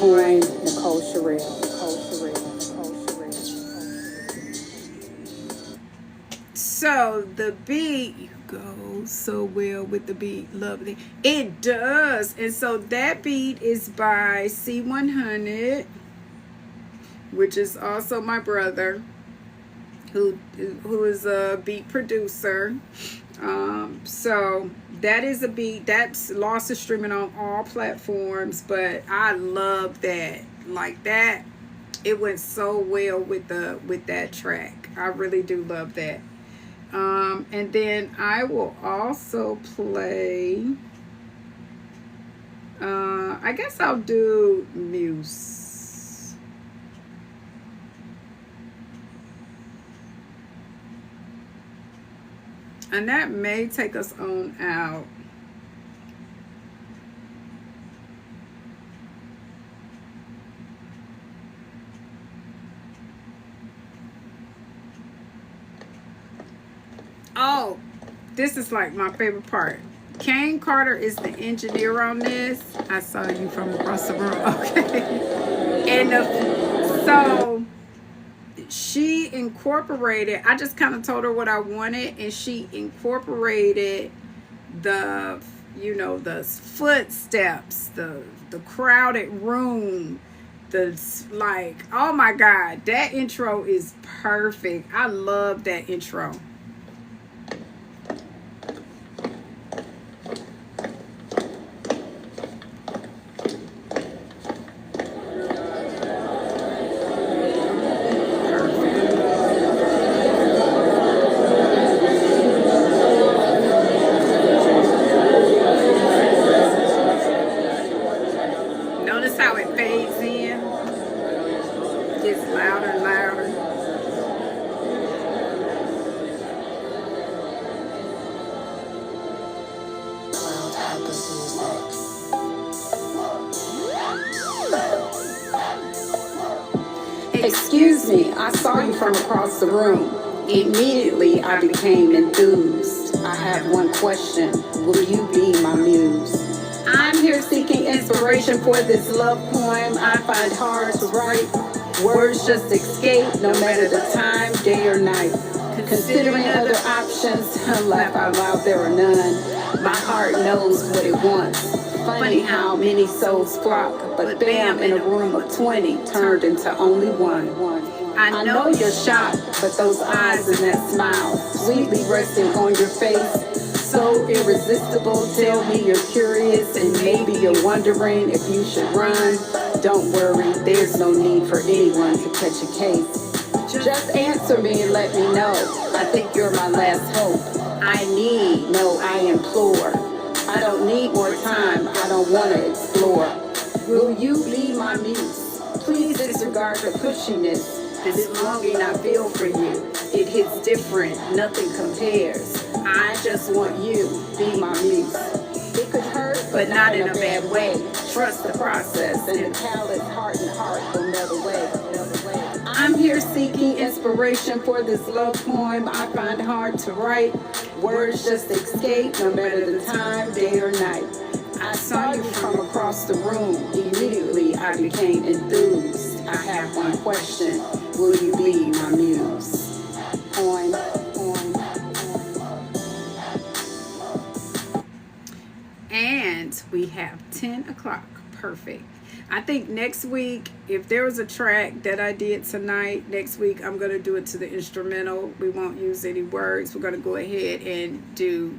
I'm Nichole Shirell. So the beat goes so well with the beat. Lovely. It does. And so that beat is by C100, which is also my brother, who is a beat producer. So that is a beat that's Lost is streaming on all platforms, but I love that. Like that, it went so well with that track. I really do love that. And then I will also play, I guess I'll do Muse. And that may take us on out. Oh, this is like my favorite part. Kane Carter is the engineer on this. I saw you from across the room. Okay. And so she incorporated, I just kind of told her what I wanted, and she incorporated the, you know, the footsteps, the crowded room, the, like, oh my God, that intro is perfect. I love that intro. Excuse me, I saw you from across the room. Immediately I became enthused. I have one question. Will you be my muse? I'm here seeking inspiration for this love poem I find hard to write. Words just escape, no matter the time, day or night. Considering other options, laugh out loud, there are none. My heart knows what it wants. Funny how many souls flock, but bam, in a room of 20, turned into only one. I know you're shocked, but those eyes and that smile, sweetly resting on your face, so irresistible. Tell me you're curious and maybe you're wondering if you should run. Don't worry, there's no need for anyone to catch a case. Just answer me and let me know. I think you're my last hope. I need, no, I implore. I don't need more time, I don't want to explore. Will you be my muse? Please disregard the pushiness. This longing I feel for you, it hits different, nothing compares. I just want you, be my muse. It could hurt, but not in a bad way. Trust the process, and the callous heart and heart will melt away. I'm here seeking inspiration for this love poem I find hard to write. Words just escape, no matter the time, day or night. I saw you from across the room. Immediately I became enthused. I have one question. Will you be my muse? On. And we have 10 o'clock. Perfect. I think next week, if there was a track that I did tonight, next week I'm going to do it to the instrumental. We won't use any words. We're going to go ahead and do,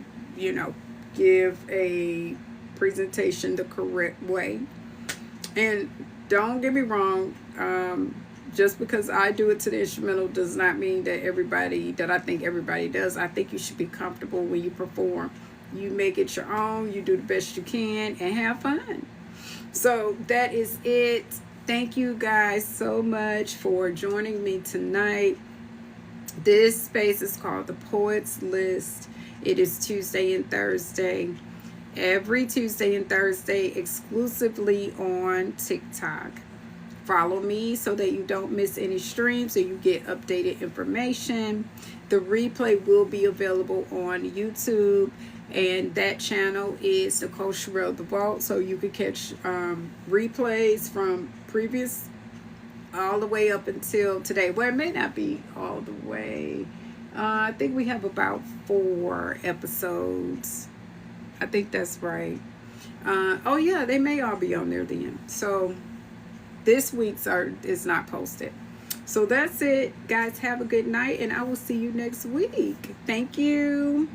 give a presentation the correct way. And don't get me wrong, just because I do it to the instrumental does not mean that I think everybody does. I think you should be comfortable when you perform. You make it your own, you do the best you can, and have fun. So that is it. Thank you guys so much for joining me tonight. This space is called the Poets List. It is Tuesday and Thursday. Every Tuesday and Thursday, exclusively on TikTok. Follow me so that you don't miss any streams, so you get updated information. The replay will be available on YouTube, and that channel is Nicholeshirell The Vault, so you can catch replays from previous all the way up until today. Well, it may not be all the way. I think we have about 4 episodes. I think that's right. Oh yeah, they may all be on there then. So this week's is not posted. So that's it, guys. Have a good night, and I will see you next week. Thank you.